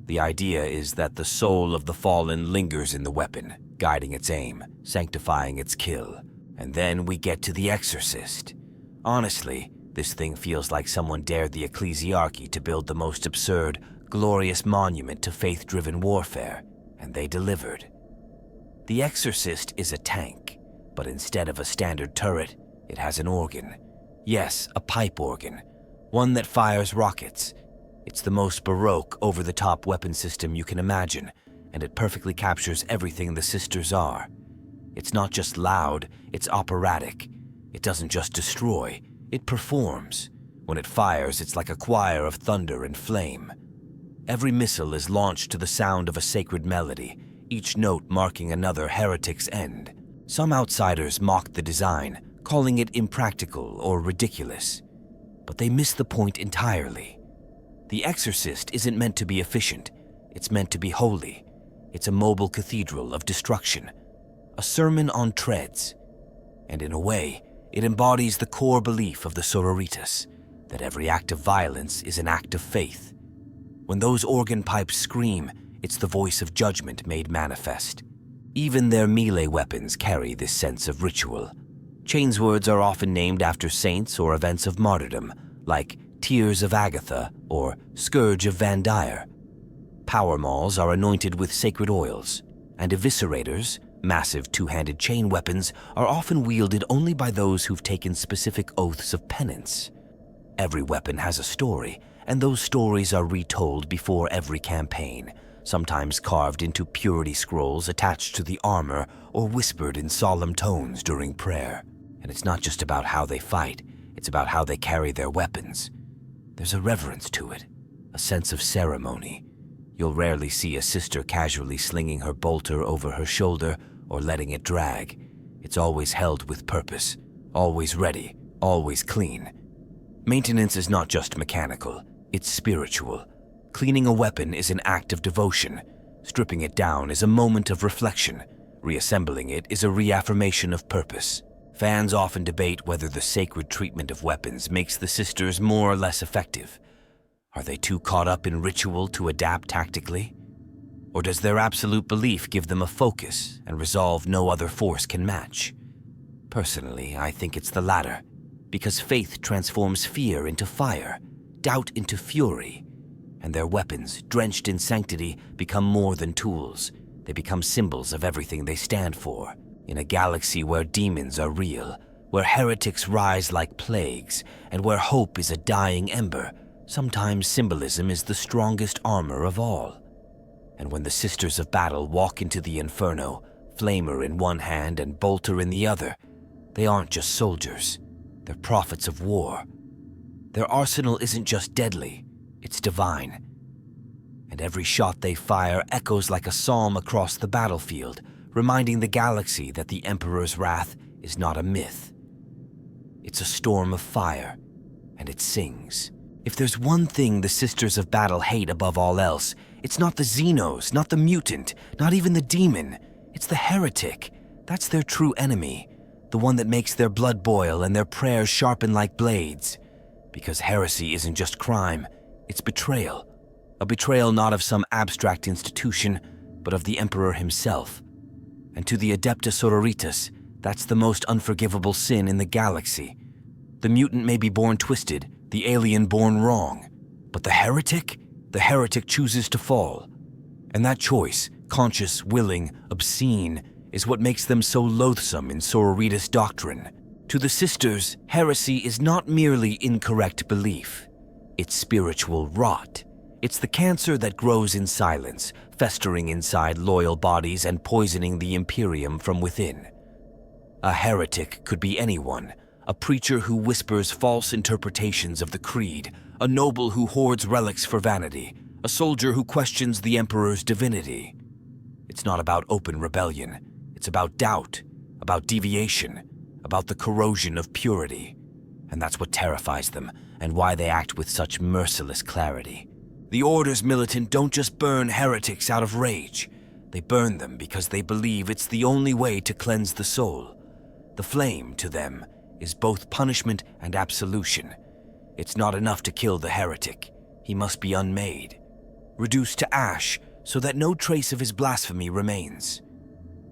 The idea is that the soul of the fallen lingers in the weapon, guiding its aim, sanctifying its kill. And then we get to the exorcist. Honestly, this thing feels like someone dared the ecclesiarchy to build the most absurd, glorious monument to faith-driven warfare, and they delivered. The Exorcist is a tank, but instead of a standard turret, it has an organ. Yes, a pipe organ, one that fires rockets. It's the most baroque, over-the-top weapon system you can imagine, and it perfectly captures everything the sisters are. It's not just loud, it's operatic. It doesn't just destroy, it performs. When it fires, it's like a choir of thunder and flame. Every missile is launched to the sound of a sacred melody, each note marking another heretic's end. Some outsiders mocked the design, calling it impractical or ridiculous. But they miss the point entirely. The Exorcist isn't meant to be efficient, it's meant to be holy. It's a mobile cathedral of destruction, a sermon on treads. And in a way, it embodies the core belief of the Sororitas, that every act of violence is an act of faith. When those organ pipes scream, it's the voice of judgment made manifest. Even their melee weapons carry this sense of ritual. Chainswords are often named after saints or events of martyrdom, like Tears of Agatha or Scourge of Van Dyer. Power mauls are anointed with sacred oils, and eviscerators, massive two-handed chain weapons, are often wielded only by those who've taken specific oaths of penance. Every weapon has a story, and those stories are retold before every campaign, sometimes carved into purity scrolls attached to the armor or whispered in solemn tones during prayer. And it's not just about how they fight, it's about how they carry their weapons. There's a reverence to it, a sense of ceremony. You'll rarely see a sister casually slinging her bolter over her shoulder or letting it drag. It's always held with purpose, always ready, always clean. Maintenance is not just mechanical, it's spiritual. Cleaning a weapon is an act of devotion. Stripping it down is a moment of reflection. Reassembling it is a reaffirmation of purpose. Fans often debate whether the sacred treatment of weapons makes the sisters more or less effective. Are they too caught up in ritual to adapt tactically? Or does their absolute belief give them a focus and resolve no other force can match? Personally, I think it's the latter, because faith transforms fear into fire, doubt into fury, and their weapons, drenched in sanctity, become more than tools. They become symbols of everything they stand for. In a galaxy where demons are real, where heretics rise like plagues, and where hope is a dying ember, sometimes symbolism is the strongest armor of all. And when the Sisters of Battle walk into the Inferno, flamer in one hand and bolter in the other, they aren't just soldiers, they're prophets of war. Their arsenal isn't just deadly, it's divine. And every shot they fire echoes like a psalm across the battlefield, reminding the galaxy that the Emperor's wrath is not a myth. It's a storm of fire, and it sings. If there's one thing the Sisters of Battle hate above all else, it's not the Xenos, not the mutant, not even the demon. It's the heretic. That's their true enemy, the one that makes their blood boil and their prayers sharpen like blades. Because heresy isn't just crime, it's betrayal. A betrayal not of some abstract institution, but of the Emperor himself. And to the Adepta Sororitas, that's the most unforgivable sin in the galaxy. The mutant may be born twisted, the alien born wrong, but the heretic chooses to fall. And that choice, conscious, willing, obscene, is what makes them so loathsome in Sororitas doctrine. To the sisters, heresy is not merely incorrect belief. It's spiritual rot. It's the cancer that grows in silence, festering inside loyal bodies and poisoning the Imperium from within. A heretic could be anyone, a preacher who whispers false interpretations of the creed, a noble who hoards relics for vanity, a soldier who questions the Emperor's divinity. It's not about open rebellion. It's about doubt, about deviation, about the corrosion of purity. And that's what terrifies them, and why they act with such merciless clarity. The Order's militant don't just burn heretics out of rage. They burn them because they believe it's the only way to cleanse the soul. The flame, to them, is both punishment and absolution. It's not enough to kill the heretic. He must be unmade, reduced to ash so that no trace of his blasphemy remains.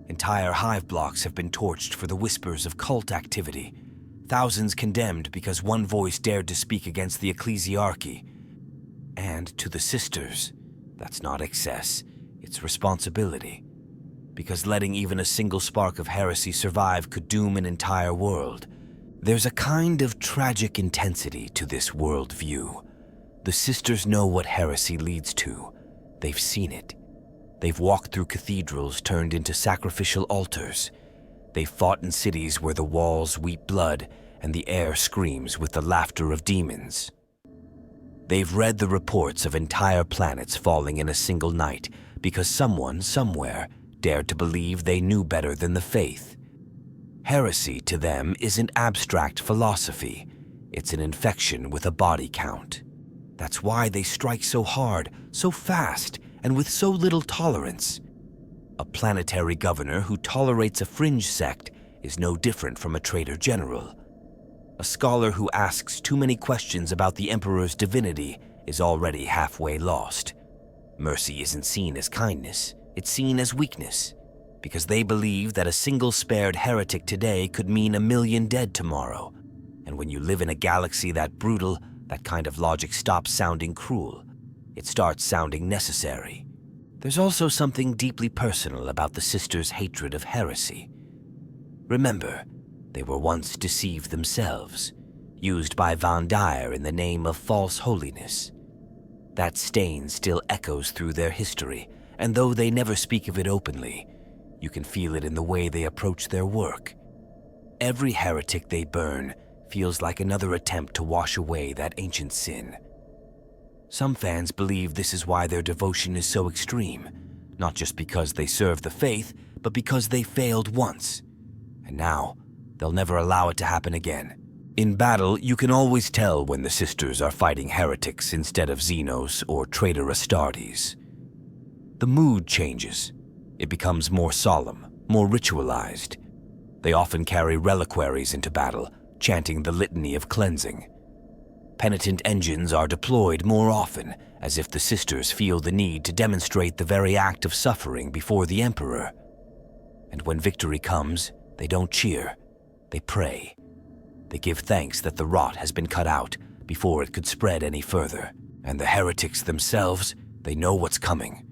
Entire hive blocks have been torched for the whispers of cult activity. Thousands condemned because one voice dared to speak against the ecclesiarchy. And to the sisters, that's not excess, it's responsibility. because letting even a single spark of heresy survive could doom an entire world. There's a kind of tragic intensity to this worldview. The sisters know what heresy leads to. They've seen it. They've walked through cathedrals turned into sacrificial altars. They've fought in cities where the walls weep blood and the air screams with the laughter of demons. They've read the reports of entire planets falling in a single night because someone, somewhere, dared to believe they knew better than the faith. Heresy to them isn't abstract philosophy. It's an infection with a body count. That's why they strike so hard, so fast, and with so little tolerance. A planetary governor who tolerates a fringe sect is no different from a traitor general. A scholar who asks too many questions about the emperor's divinity is already halfway lost. Mercy isn't seen as kindness, it's seen as weakness, because they believe that a single spared heretic today could mean 1,000,000 dead tomorrow. And when you live in a galaxy that brutal, that kind of logic stops sounding cruel. It starts sounding necessary. There's also something deeply personal about the sisters' hatred of heresy. Remember, they were once deceived themselves, used by Van Dyer in the name of false holiness. That stain still echoes through their history, and though they never speak of it openly, you can feel it in the way they approach their work. Every heretic they burn feels like another attempt to wash away that ancient sin. Some fans believe this is why their devotion is so extreme, not just because they serve the faith, but because they failed once. And now, they'll never allow it to happen again. In battle, you can always tell when the sisters are fighting heretics instead of Xenos or traitor Astartes. The mood changes. It becomes more solemn, more ritualized. They often carry reliquaries into battle, chanting the litany of cleansing. Penitent engines are deployed more often, as if the sisters feel the need to demonstrate the very act of suffering before the Emperor. And when victory comes, they don't cheer, they pray. They give thanks that the rot has been cut out before it could spread any further. And the heretics themselves, they know what's coming.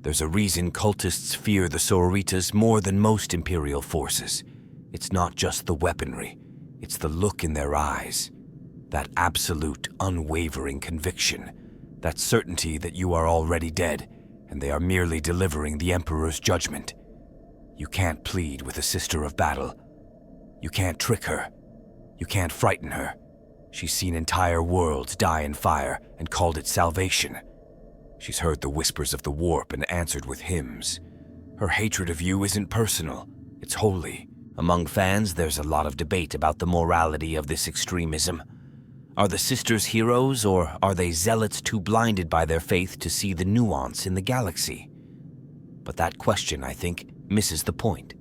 There's a reason cultists fear the Sororitas more than most Imperial forces. It's not just the weaponry. It's the look in their eyes, that absolute, unwavering conviction, that certainty that you are already dead and they are merely delivering the Emperor's judgment. You can't plead with a sister of battle. You can't trick her. You can't frighten her. She's seen entire worlds die in fire and called it salvation. She's heard the whispers of the warp and answered with hymns. Her hatred of you isn't personal, it's holy. Among fans, there's a lot of debate about the morality of this extremism. Are the sisters heroes, or are they zealots too blinded by their faith to see the nuance in the galaxy? But that question, I think, misses the point.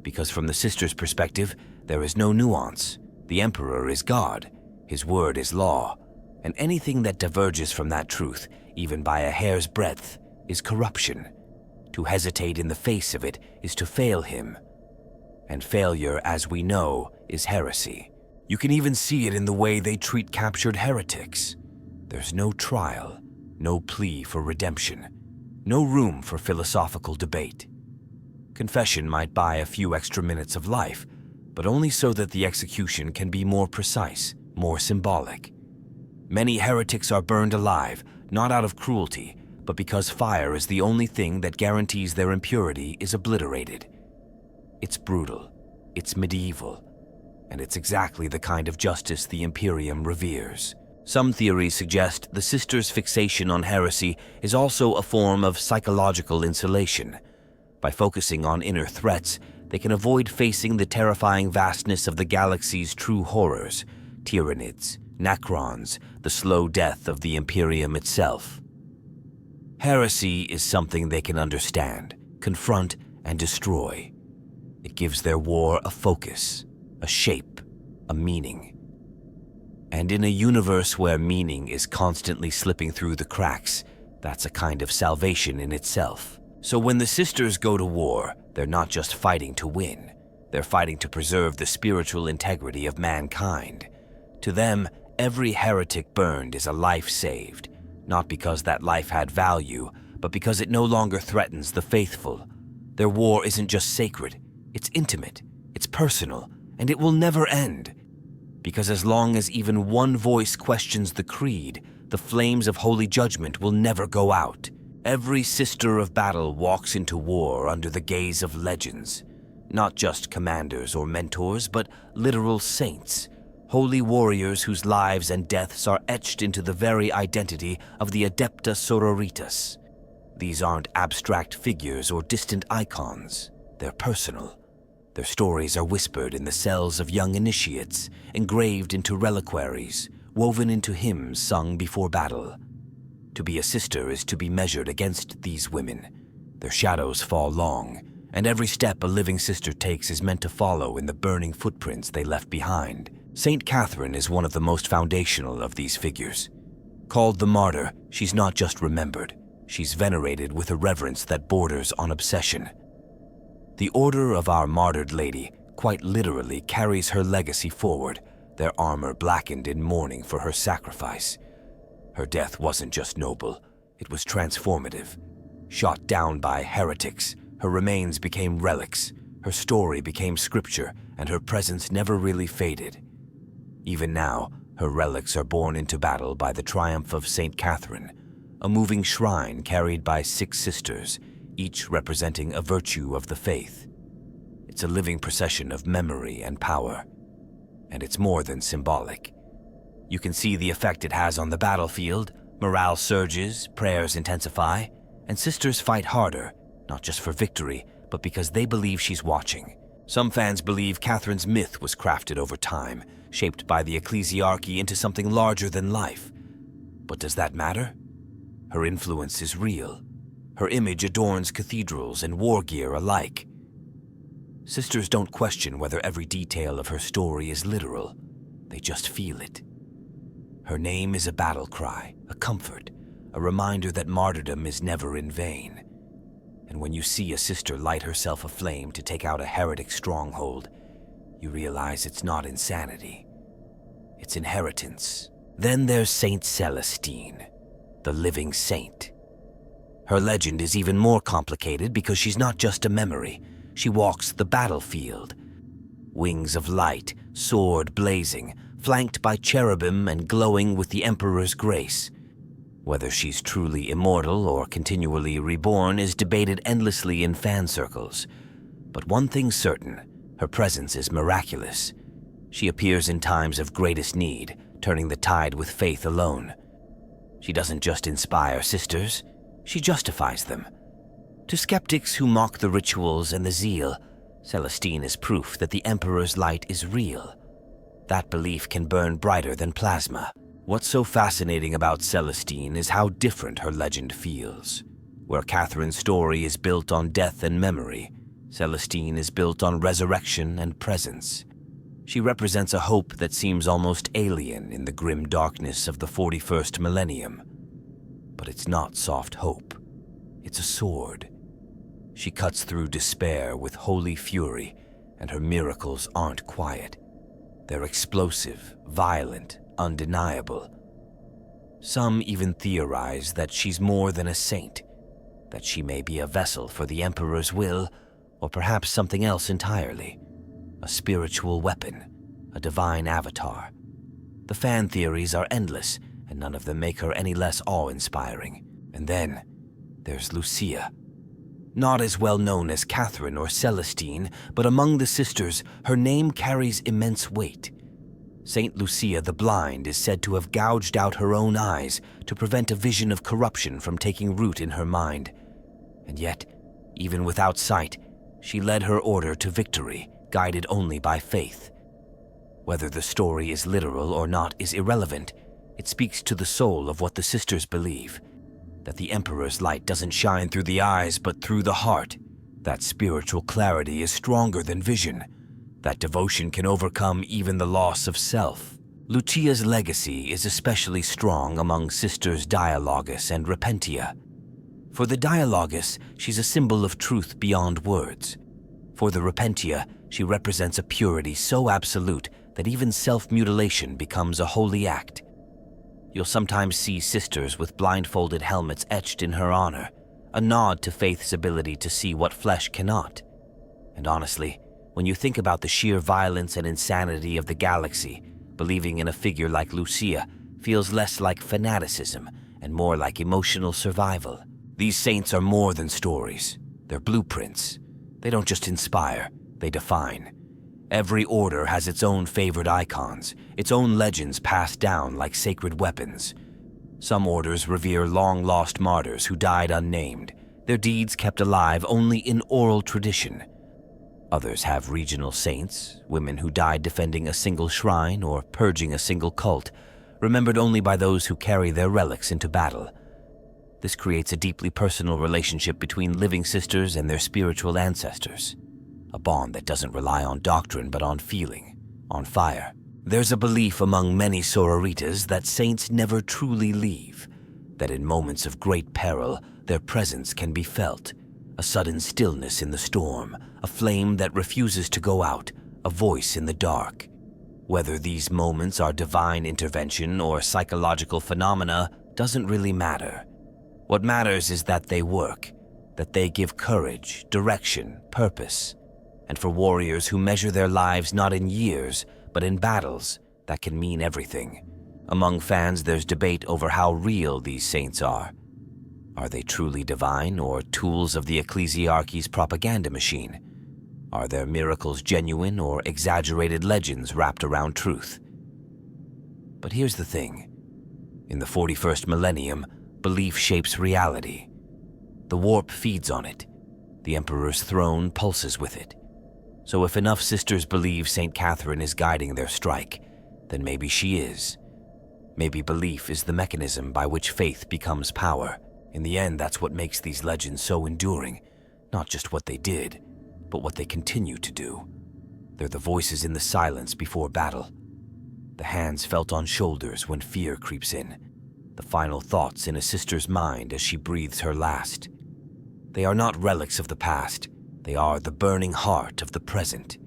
Because from the sisters' perspective, there is no nuance. The Emperor is God, his word is law, and anything that diverges from that truth, even by a hair's breadth, is corruption. To hesitate in the face of it is to fail him. And failure, as we know, is heresy. You can even see it in the way they treat captured heretics. There's no trial, no plea for redemption, no room for philosophical debate. Confession might buy a few extra minutes of life, but only so that the execution can be more precise, more symbolic. Many heretics are burned alive, not out of cruelty, but because fire is the only thing that guarantees their impurity is obliterated. It's brutal, it's medieval, and it's exactly the kind of justice the Imperium reveres. Some theories suggest the sisters' fixation on heresy is also a form of psychological insulation. By focusing on inner threats, they can avoid facing the terrifying vastness of the galaxy's true horrors, Tyranids, Necrons, the slow death of the Imperium itself. Heresy is something they can understand, confront, and destroy. It gives their war a focus, a shape, a meaning. And in a universe where meaning is constantly slipping through the cracks, that's a kind of salvation in itself. So when the sisters go to war, they're not just fighting to win. They're fighting to preserve the spiritual integrity of mankind. To them, every heretic burned is a life saved, not because that life had value, but because it no longer threatens the faithful. Their war isn't just sacred, it's intimate, it's personal, and it will never end. Because as long as even one voice questions the creed, the flames of holy judgment will never go out. Every sister of battle walks into war under the gaze of legends. Not just commanders or mentors, but literal saints. Holy warriors whose lives and deaths are etched into the very identity of the Adepta Sororitas. These aren't abstract figures or distant icons. They're personal. Their stories are whispered in the cells of young initiates, engraved into reliquaries, woven into hymns sung before battle. To be a sister is to be measured against these women. Their shadows fall long, and every step a living sister takes is meant to follow in the burning footprints they left behind. Saint Catherine is one of the most foundational of these figures. Called the martyr, she's not just remembered, she's venerated with a reverence that borders on obsession. The Order of Our Martyred Lady quite literally carries her legacy forward, their armor blackened in mourning for her sacrifice. Her death wasn't just noble, it was transformative. Shot down by heretics, her remains became relics, her story became scripture, and her presence never really faded. Even now, her relics are borne into battle by the triumph of Saint Catherine, a moving shrine carried by 6 sisters, each representing a virtue of the faith. It's a living procession of memory and power, and it's more than symbolic. You can see the effect it has on the battlefield. Morale surges, prayers intensify, and sisters fight harder, not just for victory, but because they believe she's watching. Some fans believe Catherine's myth was crafted over time, shaped by the ecclesiarchy into something larger than life. But does that matter? Her influence is real. Her image adorns cathedrals and war gear alike. Sisters don't question whether every detail of her story is literal. They just feel it. Her name is a battle cry, a comfort, a reminder that martyrdom is never in vain. And when you see a sister light herself aflame to take out a heretic stronghold, you realize it's not insanity. It's inheritance. Then there's Saint Celestine, the living saint. Her legend is even more complicated because she's not just a memory. She walks the battlefield. Wings of light, sword blazing, flanked by cherubim and glowing with the Emperor's grace. Whether she's truly immortal or continually reborn is debated endlessly in fan circles. But one thing's certain, her presence is miraculous. She appears in times of greatest need, turning the tide with faith alone. She doesn't just inspire sisters, she justifies them. To skeptics who mock the rituals and the zeal, Celestine is proof that the Emperor's light is real. That belief can burn brighter than plasma. What's so fascinating about Celestine is how different her legend feels. Where Catherine's story is built on death and memory, Celestine is built on resurrection and presence. She represents a hope that seems almost alien in the grim darkness of the 41st millennium. But it's not soft hope. It's a sword. She cuts through despair with holy fury, and her miracles aren't quiet. They're explosive, violent, undeniable. Some even theorize that she's more than a saint, that she may be a vessel for the Emperor's will, or perhaps something else entirely. A spiritual weapon, a divine avatar. The fan theories are endless, and none of them make her any less awe-inspiring. And then, there's Lucia. Not as well known as Catherine or Celestine, but among the sisters, her name carries immense weight. Saint Lucia the Blind is said to have gouged out her own eyes to prevent a vision of corruption from taking root in her mind. And yet, even without sight, she led her order to victory, guided only by faith. Whether the story is literal or not is irrelevant. It speaks to the soul of what the sisters believe. That the Emperor's light doesn't shine through the eyes but through the heart. That spiritual clarity is stronger than vision. That devotion can overcome even the loss of self. Lucia's legacy is especially strong among sisters Dialogus and Repentia. For the Dialogus, she's a symbol of truth beyond words. For the Repentia, she represents a purity so absolute that even self-mutilation becomes a holy act. You'll sometimes see sisters with blindfolded helmets etched in her honor, a nod to faith's ability to see what flesh cannot. And honestly, when you think about the sheer violence and insanity of the galaxy, believing in a figure like Lucia feels less like fanaticism and more like emotional survival. These saints are more than stories. They're blueprints. They don't just inspire, they define. Every order has its own favored icons, its own legends passed down like sacred weapons. Some orders revere long-lost martyrs who died unnamed, their deeds kept alive only in oral tradition. Others have regional saints, women who died defending a single shrine or purging a single cult, remembered only by those who carry their relics into battle. This creates a deeply personal relationship between living sisters and their spiritual ancestors, a bond that doesn't rely on doctrine but on feeling, on fire. There's a belief among many Sororitas that saints never truly leave, that in moments of great peril, their presence can be felt, a sudden stillness in the storm, a flame that refuses to go out, a voice in the dark. Whether these moments are divine intervention or psychological phenomena doesn't really matter. What matters is that they work, that they give courage, direction, purpose. And for warriors who measure their lives not in years, but in battles, that can mean everything. Among fans, there's debate over how real these saints are. Are they truly divine or tools of the ecclesiarchy's propaganda machine? Are their miracles genuine or exaggerated legends wrapped around truth? But here's the thing. In the 41st millennium, belief shapes reality. The warp feeds on it. The Emperor's throne pulses with it. So if enough sisters believe St. Catherine is guiding their strike, then maybe she is. Maybe belief is the mechanism by which faith becomes power. In the end, that's what makes these legends so enduring. Not just what they did, but what they continue to do. They're the voices in the silence before battle. The hands felt on shoulders when fear creeps in. The final thoughts in a sister's mind as she breathes her last. They are not relics of the past. They are the burning heart of the present.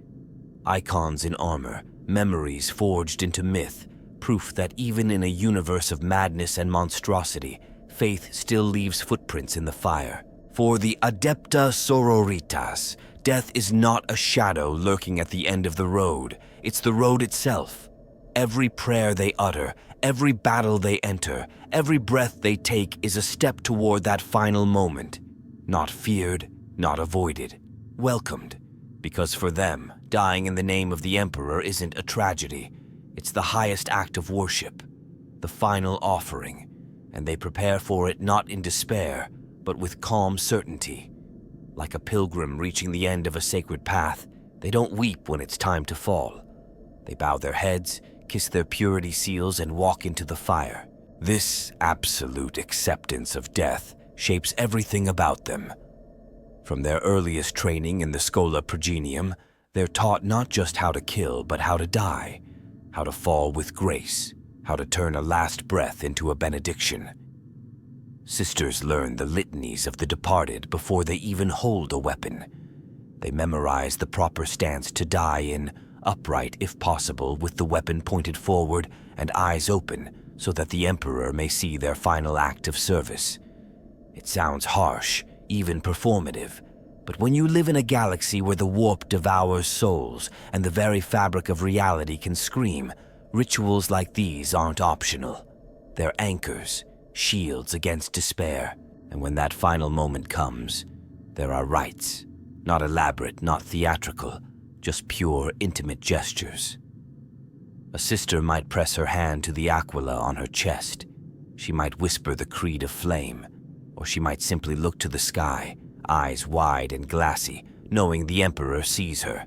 Icons in armor, memories forged into myth, proof that even in a universe of madness and monstrosity, faith still leaves footprints in the fire. For the Adepta Sororitas, death is not a shadow lurking at the end of the road. It's the road itself. Every prayer they utter, every battle they enter, every breath they take is a step toward that final moment. Not feared, not avoided. Welcomed. Because for them, dying in the name of the Emperor isn't a tragedy. It's the highest act of worship. The final offering. And they prepare for it not in despair, but with calm certainty. Like a pilgrim reaching the end of a sacred path, they don't weep when it's time to fall. They bow their heads, kiss their purity seals, and walk into the fire. This absolute acceptance of death shapes everything about them. From their earliest training in the Schola Progenium, they're taught not just how to kill, but how to die, how to fall with grace, how to turn a last breath into a benediction. Sisters learn the litanies of the departed before they even hold a weapon. They memorize the proper stance to die in, upright if possible, with the weapon pointed forward and eyes open so that the Emperor may see their final act of service. It sounds harsh, even performative, but when you live in a galaxy where the warp devours souls and the very fabric of reality can scream, rituals like these aren't optional. They're anchors, shields against despair, and when that final moment comes, there are rites, not elaborate, not theatrical, just pure, intimate gestures. A sister might press her hand to the aquila on her chest. She might whisper the creed of flame, or she might simply look to the sky, eyes wide and glassy, knowing the Emperor sees her.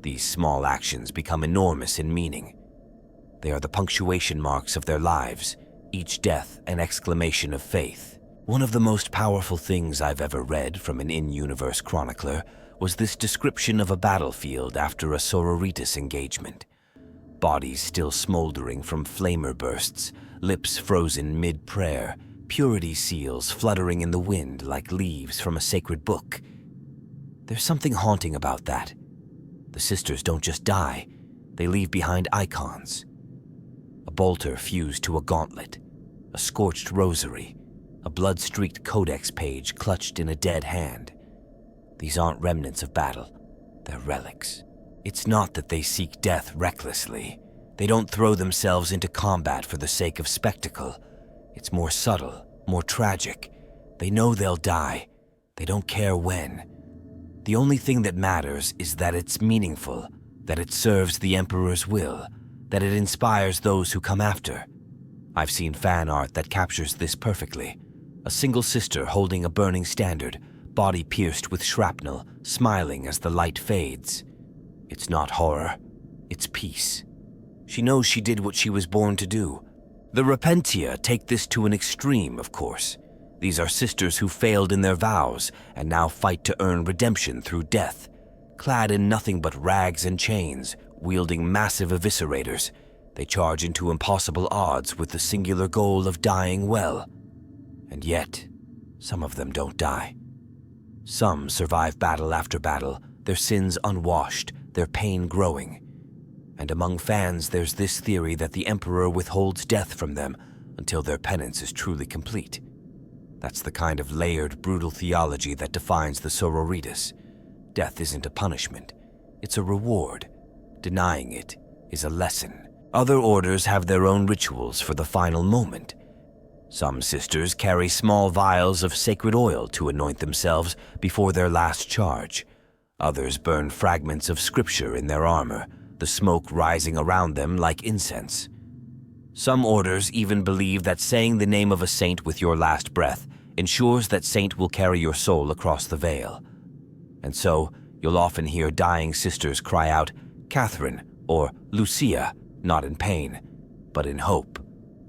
These small actions become enormous in meaning. They are the punctuation marks of their lives, each death an exclamation of faith. One of the most powerful things I've ever read from an in-universe chronicler was this description of a battlefield after a Sororitas engagement. Bodies still smoldering from flamer bursts, lips frozen mid-prayer, purity seals fluttering in the wind like leaves from a sacred book. There's something haunting about that. The sisters don't just die, they leave behind icons. A bolter fused to a gauntlet, a scorched rosary, a blood-streaked codex page clutched in a dead hand. These aren't remnants of battle, they're relics. It's not that they seek death recklessly. They don't throw themselves into combat for the sake of spectacle. It's more subtle, more tragic. They know they'll die. They don't care when. The only thing that matters is that it's meaningful, that it serves the Emperor's will, that it inspires those who come after. I've seen fan art that captures this perfectly. A single sister holding a burning standard, body pierced with shrapnel, smiling as the light fades. It's not horror, it's peace. She knows she did what she was born to do. The Repentia take this to an extreme, of course. These are sisters who failed in their vows and now fight to earn redemption through death. Clad in nothing but rags and chains, wielding massive eviscerators, they charge into impossible odds with the singular goal of dying well. And yet, some of them don't die. Some survive battle after battle, their sins unwashed, their pain growing. And among fans, there's this theory that the Emperor withholds death from them until their penance is truly complete. That's the kind of layered, brutal theology that defines the Sororitas. Death isn't a punishment, it's a reward. Denying it is a lesson. Other orders have their own rituals for the final moment. Some sisters carry small vials of sacred oil to anoint themselves before their last charge. Others burn fragments of scripture in their armor, the smoke rising around them like incense. Some orders even believe that saying the name of a saint with your last breath ensures that saint will carry your soul across the veil. And so, you'll often hear dying sisters cry out, Catherine or Lucia, not in pain, but in hope,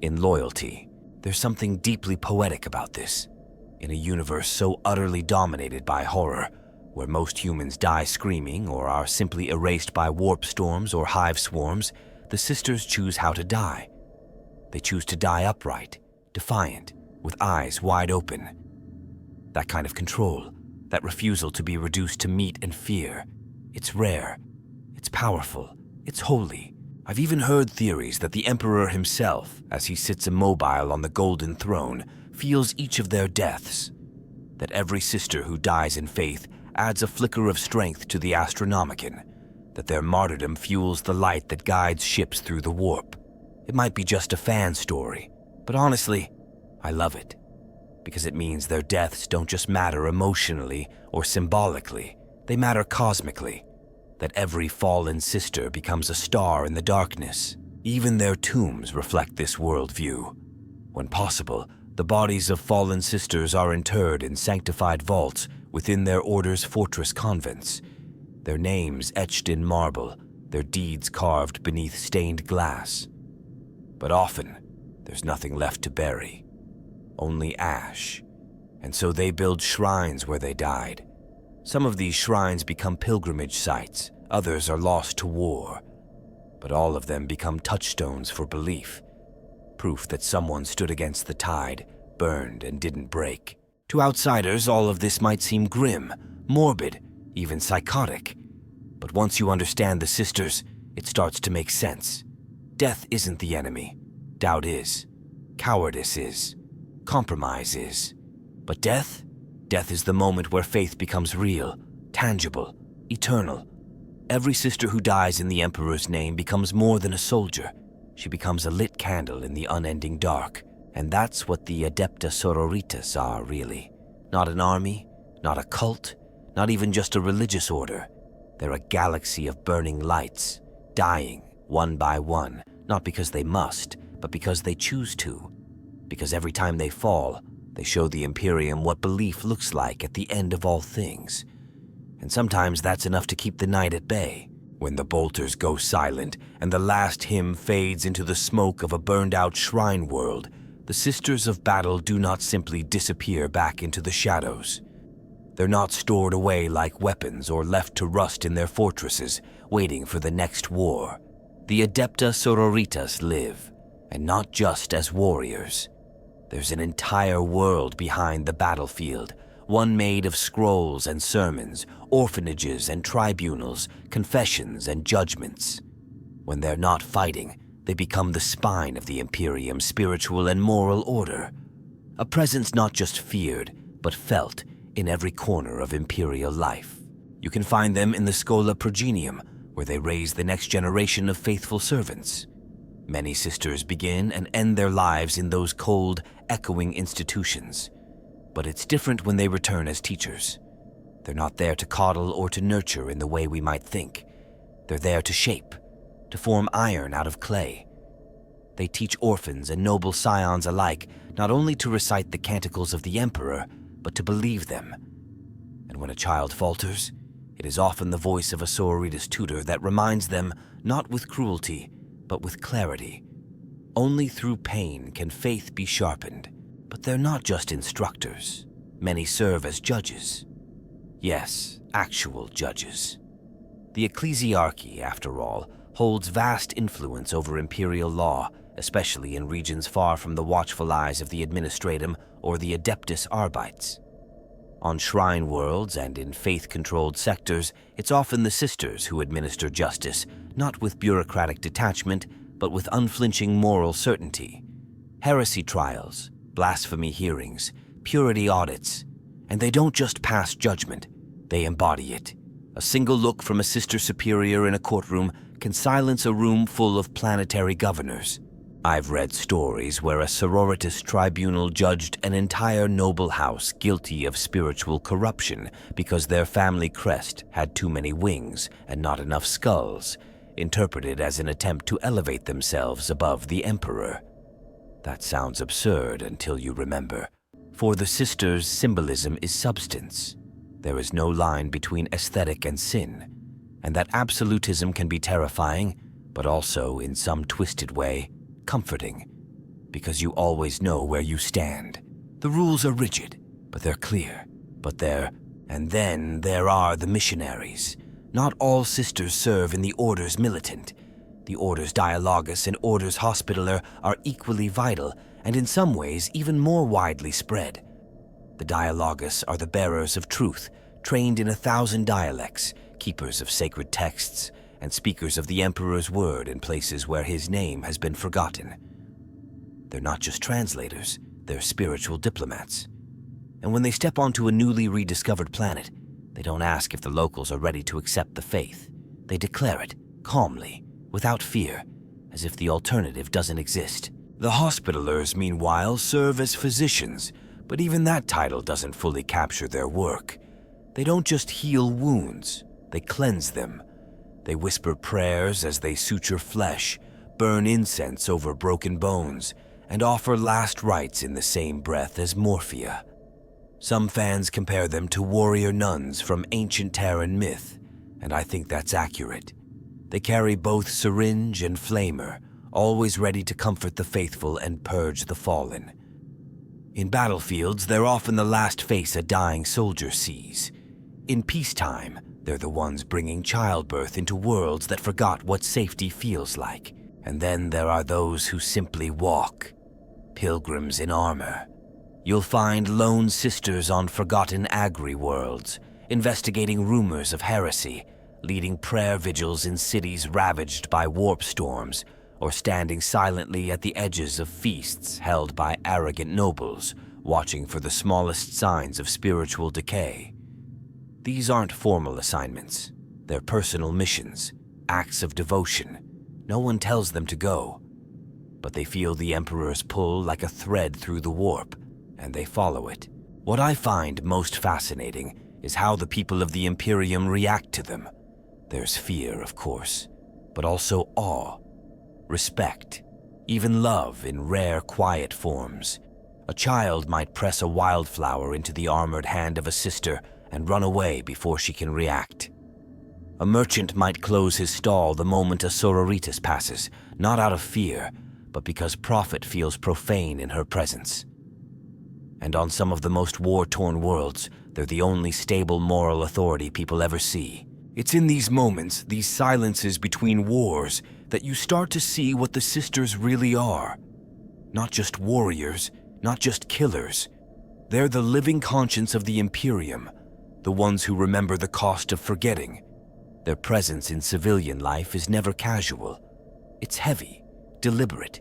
in loyalty. There's something deeply poetic about this. In a universe so utterly dominated by horror, where most humans die screaming or are simply erased by warp storms or hive swarms, the sisters choose how to die. They choose to die upright, defiant, with eyes wide open. That kind of control, that refusal to be reduced to meat and fear, it's rare, it's powerful, it's holy. I've even heard theories that the Emperor himself, as he sits immobile on the golden throne, feels each of their deaths. That every sister who dies in faith adds a flicker of strength to the Astronomicon, that their martyrdom fuels the light that guides ships through the warp. It might be just a fan story, but honestly, I love it, because it means their deaths don't just matter emotionally or symbolically, they matter cosmically, that every fallen sister becomes a star in the darkness. Even their tombs reflect this worldview. When possible, the bodies of fallen sisters are interred in sanctified vaults within their order's fortress convents, their names etched in marble, their deeds carved beneath stained glass. But often, there's nothing left to bury, only ash, and so they build shrines where they died. Some of these shrines become pilgrimage sites, others are lost to war, but all of them become touchstones for belief, proof that someone stood against the tide, burned and didn't break. To outsiders, all of this might seem grim, morbid, even psychotic. But once you understand the sisters, it starts to make sense. Death isn't the enemy. Doubt is. Cowardice is. Compromise is. But death? Death is the moment where faith becomes real, tangible, eternal. Every sister who dies in the Emperor's name becomes more than a soldier. She becomes a lit candle in the unending dark. And that's what the Adepta Sororitas are, really. Not an army, not a cult, not even just a religious order. They're a galaxy of burning lights, dying one by one, not because they must, but because they choose to. Because every time they fall, they show the Imperium what belief looks like at the end of all things. And sometimes that's enough to keep the night at bay. When the bolters go silent and the last hymn fades into the smoke of a burned-out shrine world, the Sisters of Battle do not simply disappear back into the shadows. They're not stored away like weapons or left to rust in their fortresses, waiting for the next war. The Adepta Sororitas live, and not just as warriors. There's an entire world behind the battlefield, one made of scrolls and sermons, orphanages and tribunals, confessions and judgments. When they're not fighting, they become the spine of the Imperium's spiritual and moral order. A presence not just feared, but felt in every corner of imperial life. You can find them in the Schola Progenium, where they raise the next generation of faithful servants. Many sisters begin and end their lives in those cold, echoing institutions. But it's different when they return as teachers. They're not there to coddle or to nurture in the way we might think. They're there to shape, to form iron out of clay. They teach orphans and noble scions alike not only to recite the canticles of the emperor, but to believe them. And when a child falters, it is often the voice of a Sororitas tutor that reminds them not with cruelty, but with clarity. Only through pain can faith be sharpened. But they're not just instructors. Many serve as judges. Yes, actual judges. The ecclesiarchy, after all, holds vast influence over imperial law, especially in regions far from the watchful eyes of the administratum or the adeptus arbites. On shrine worlds and in faith-controlled sectors, it's often the sisters who administer justice, not with bureaucratic detachment, but with unflinching moral certainty. Heresy trials, blasphemy hearings, purity audits, and they don't just pass judgment, they embody it. A single look from a sister superior in a courtroom can silence a room full of planetary governors. I've read stories where a Sororitas tribunal judged an entire noble house guilty of spiritual corruption because their family crest had too many wings and not enough skulls, interpreted as an attempt to elevate themselves above the emperor. That sounds absurd until you remember. For the sisters, symbolism is substance. There is no line between aesthetic and sin, and that absolutism can be terrifying, but also, in some twisted way, comforting, because you always know where you stand. The rules are rigid, but they're clear. And then there are the missionaries. Not all sisters serve in the orders militant. The orders dialogus and orders hospitaller are equally vital, and in some ways even more widely spread. The dialogus are the bearers of truth, trained in 1,000 dialects, keepers of sacred texts, and speakers of the emperor's word in places where his name has been forgotten. They're not just translators, they're spiritual diplomats. And when they step onto a newly rediscovered planet, they don't ask if the locals are ready to accept the faith. They declare it, calmly, without fear, as if the alternative doesn't exist. The hospitalers, meanwhile, serve as physicians, but even that title doesn't fully capture their work. They don't just heal wounds, they cleanse them. They whisper prayers as they suture flesh, burn incense over broken bones, and offer last rites in the same breath as morphia. Some fans compare them to warrior nuns from ancient Terran myth, and I think that's accurate. They carry both syringe and flamer, always ready to comfort the faithful and purge the fallen. In battlefields, they're often the last face a dying soldier sees. In peacetime, they're the ones bringing childbirth into worlds that forgot what safety feels like. And then there are those who simply walk, pilgrims in armor. You'll find lone sisters on forgotten agri worlds, investigating rumors of heresy, leading prayer vigils in cities ravaged by warp storms, or standing silently at the edges of feasts held by arrogant nobles, watching for the smallest signs of spiritual decay. These aren't formal assignments. They're personal missions, acts of devotion. No one tells them to go, but they feel the Emperor's pull like a thread through the warp, and they follow it. What I find most fascinating is how the people of the Imperium react to them. There's fear, of course, but also awe, respect, even love in rare, quiet forms. A child might press a wildflower into the armored hand of a sister and run away before she can react. A merchant might close his stall the moment a Sororitas passes, not out of fear, but because profit feels profane in her presence. And on some of the most war-torn worlds, they're the only stable moral authority people ever see. It's in these moments, these silences between wars, that you start to see what the sisters really are. Not just warriors, not just killers. They're the living conscience of the Imperium, the ones who remember the cost of forgetting. Their presence in civilian life is never casual. It's heavy, deliberate,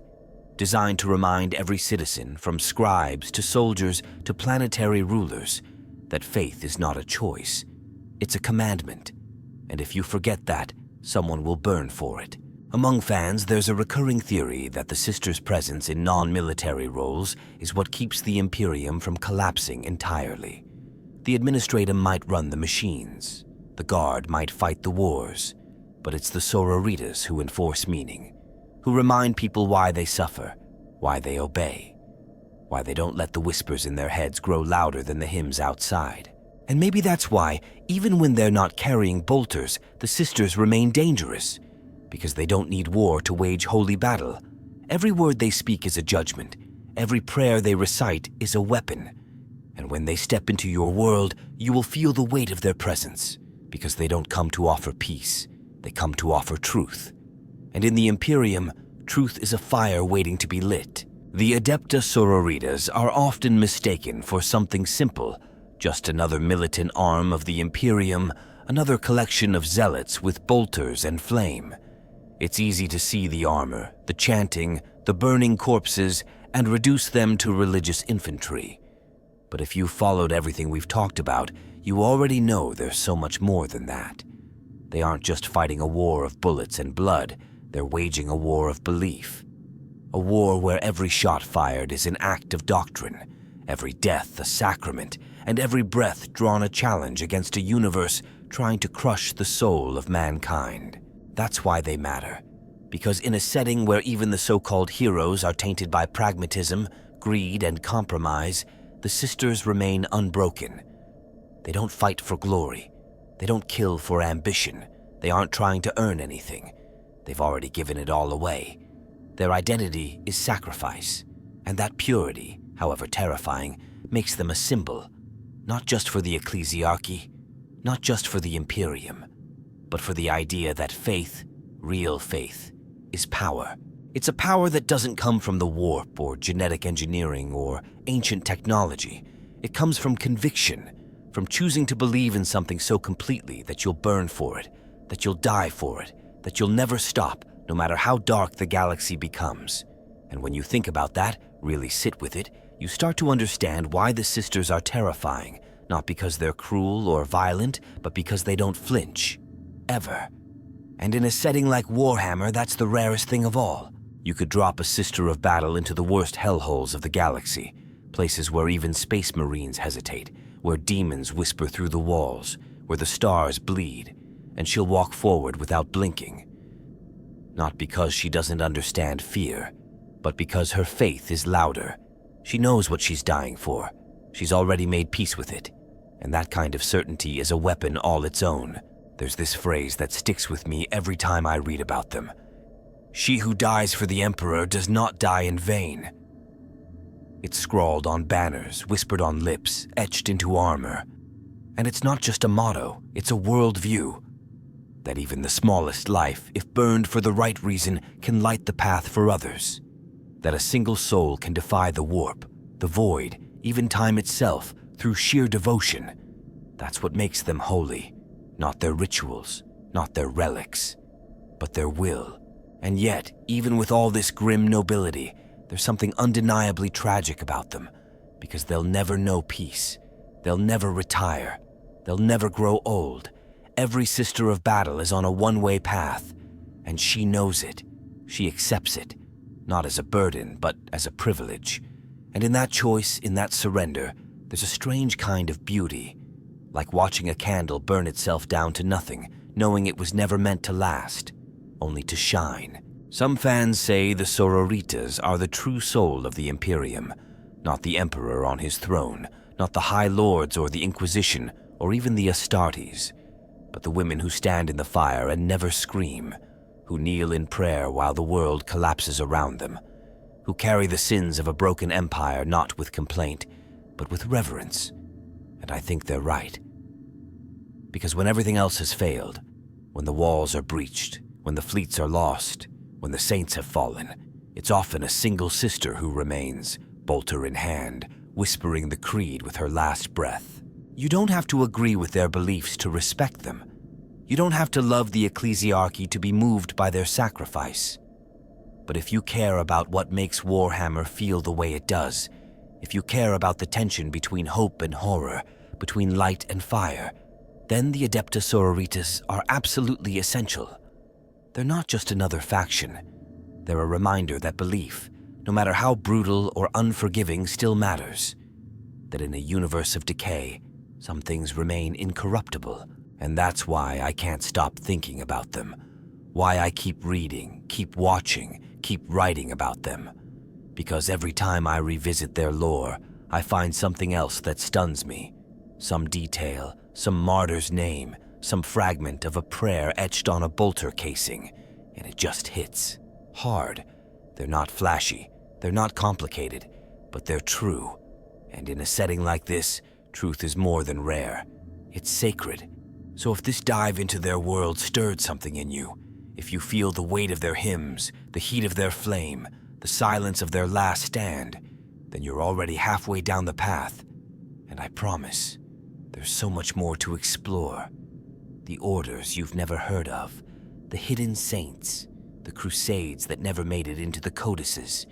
designed to remind every citizen, from scribes to soldiers to planetary rulers, that faith is not a choice. It's a commandment. And if you forget that, someone will burn for it. Among fans, there's a recurring theory that the sisters' presence in non-military roles is what keeps the Imperium from collapsing entirely. The administratum might run the machines, the guard might fight the wars, but it's the Sororitas who enforce meaning, who remind people why they suffer, why they obey, why they don't let the whispers in their heads grow louder than the hymns outside. And maybe that's why, even when they're not carrying bolters, the sisters remain dangerous, because they don't need war to wage holy battle. Every word they speak is a judgment. Every prayer they recite is a weapon. And when they step into your world, you will feel the weight of their presence, because they don't come to offer peace. They come to offer truth. And in the Imperium, truth is a fire waiting to be lit. The Adepta Sororitas are often mistaken for something simple, just another militant arm of the Imperium, another collection of zealots with bolters and flame. It's easy to see the armor, the chanting, the burning corpses, and reduce them to religious infantry. But if you've followed everything we've talked about, you already know there's so much more than that. They aren't just fighting a war of bullets and blood, they're waging a war of belief. A war where every shot fired is an act of doctrine, every death a sacrament, and every breath drawn a challenge against a universe trying to crush the soul of mankind. That's why they matter, because in a setting where even the so-called heroes are tainted by pragmatism, greed, and compromise, the sisters remain unbroken. They don't fight for glory. They don't kill for ambition. They aren't trying to earn anything. They've already given it all away. Their identity is sacrifice, and that purity, however terrifying, makes them a symbol, not just for the ecclesiarchy, not just for the Imperium, but for the idea that faith, real faith, is power. It's a power that doesn't come from the warp or genetic engineering or ancient technology. It comes from conviction, from choosing to believe in something so completely that you'll burn for it, that you'll die for it, that you'll never stop, no matter how dark the galaxy becomes. And when you think about that, really sit with it, you start to understand why the sisters are terrifying, not because they're cruel or violent, but because they don't flinch. Ever. And in a setting like Warhammer, that's the rarest thing of all. You could drop a sister of battle into the worst hellholes of the galaxy, places where even space marines hesitate, where demons whisper through the walls, where the stars bleed, and she'll walk forward without blinking. Not because she doesn't understand fear, but because her faith is louder. She knows what she's dying for. She's already made peace with it. And that kind of certainty is a weapon all its own. There's this phrase that sticks with me every time I read about them. She who dies for the Emperor does not die in vain. It's scrawled on banners, whispered on lips, etched into armor. And it's not just a motto, it's a worldview. That even the smallest life, if burned for the right reason, can light the path for others. That a single soul can defy the warp, the void, even time itself, through sheer devotion. That's what makes them holy. Not their rituals, not their relics, but their will. And yet, even with all this grim nobility, there's something undeniably tragic about them, because they'll never know peace. They'll never retire. They'll never grow old. Every sister of battle is on a one-way path, and she knows it. She accepts it, not as a burden, but as a privilege. And in that choice, in that surrender, there's a strange kind of beauty, like watching a candle burn itself down to nothing, knowing it was never meant to last, only to shine. Some fans say the Sororitas are the true soul of the Imperium, not the Emperor on his throne, not the High Lords or the Inquisition, or even the Astartes, but the women who stand in the fire and never scream, who kneel in prayer while the world collapses around them, who carry the sins of a broken empire not with complaint, but with reverence. And I think they're right. Because when everything else has failed, when the walls are breached, when the fleets are lost, when the saints have fallen, it's often a single sister who remains, bolter in hand, whispering the creed with her last breath. You don't have to agree with their beliefs to respect them. You don't have to love the ecclesiarchy to be moved by their sacrifice. But if you care about what makes Warhammer feel the way it does, if you care about the tension between hope and horror, between light and fire, then the Adepta Sororitas are absolutely essential. They're not just another faction. They're a reminder that belief, no matter how brutal or unforgiving, still matters. That in a universe of decay, some things remain incorruptible, and that's why I can't stop thinking about them. Why I keep reading, keep watching, keep writing about them. Because every time I revisit their lore, I find something else that stuns me. Some detail, some martyr's name, some fragment of a prayer etched on a bolter casing, and it just hits. Hard. They're not flashy, they're not complicated, but they're true. And in a setting like this, truth is more than rare. It's sacred. So if this dive into their world stirred something in you, if you feel the weight of their hymns, the heat of their flame, the silence of their last stand, then you're already halfway down the path. And I promise, there's so much more to explore. The orders you've never heard of, the hidden saints, the crusades that never made it into the codices.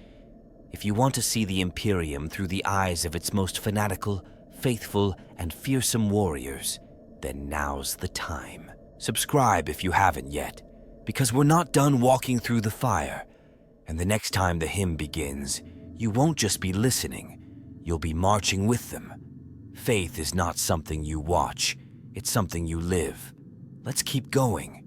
If you want to see the Imperium through the eyes of its most fanatical, faithful, and fearsome warriors, then now's the time. Subscribe if you haven't yet, because we're not done walking through the fire. And the next time the hymn begins, you won't just be listening, you'll be marching with them. Faith is not something you watch, it's something you live. Let's keep going.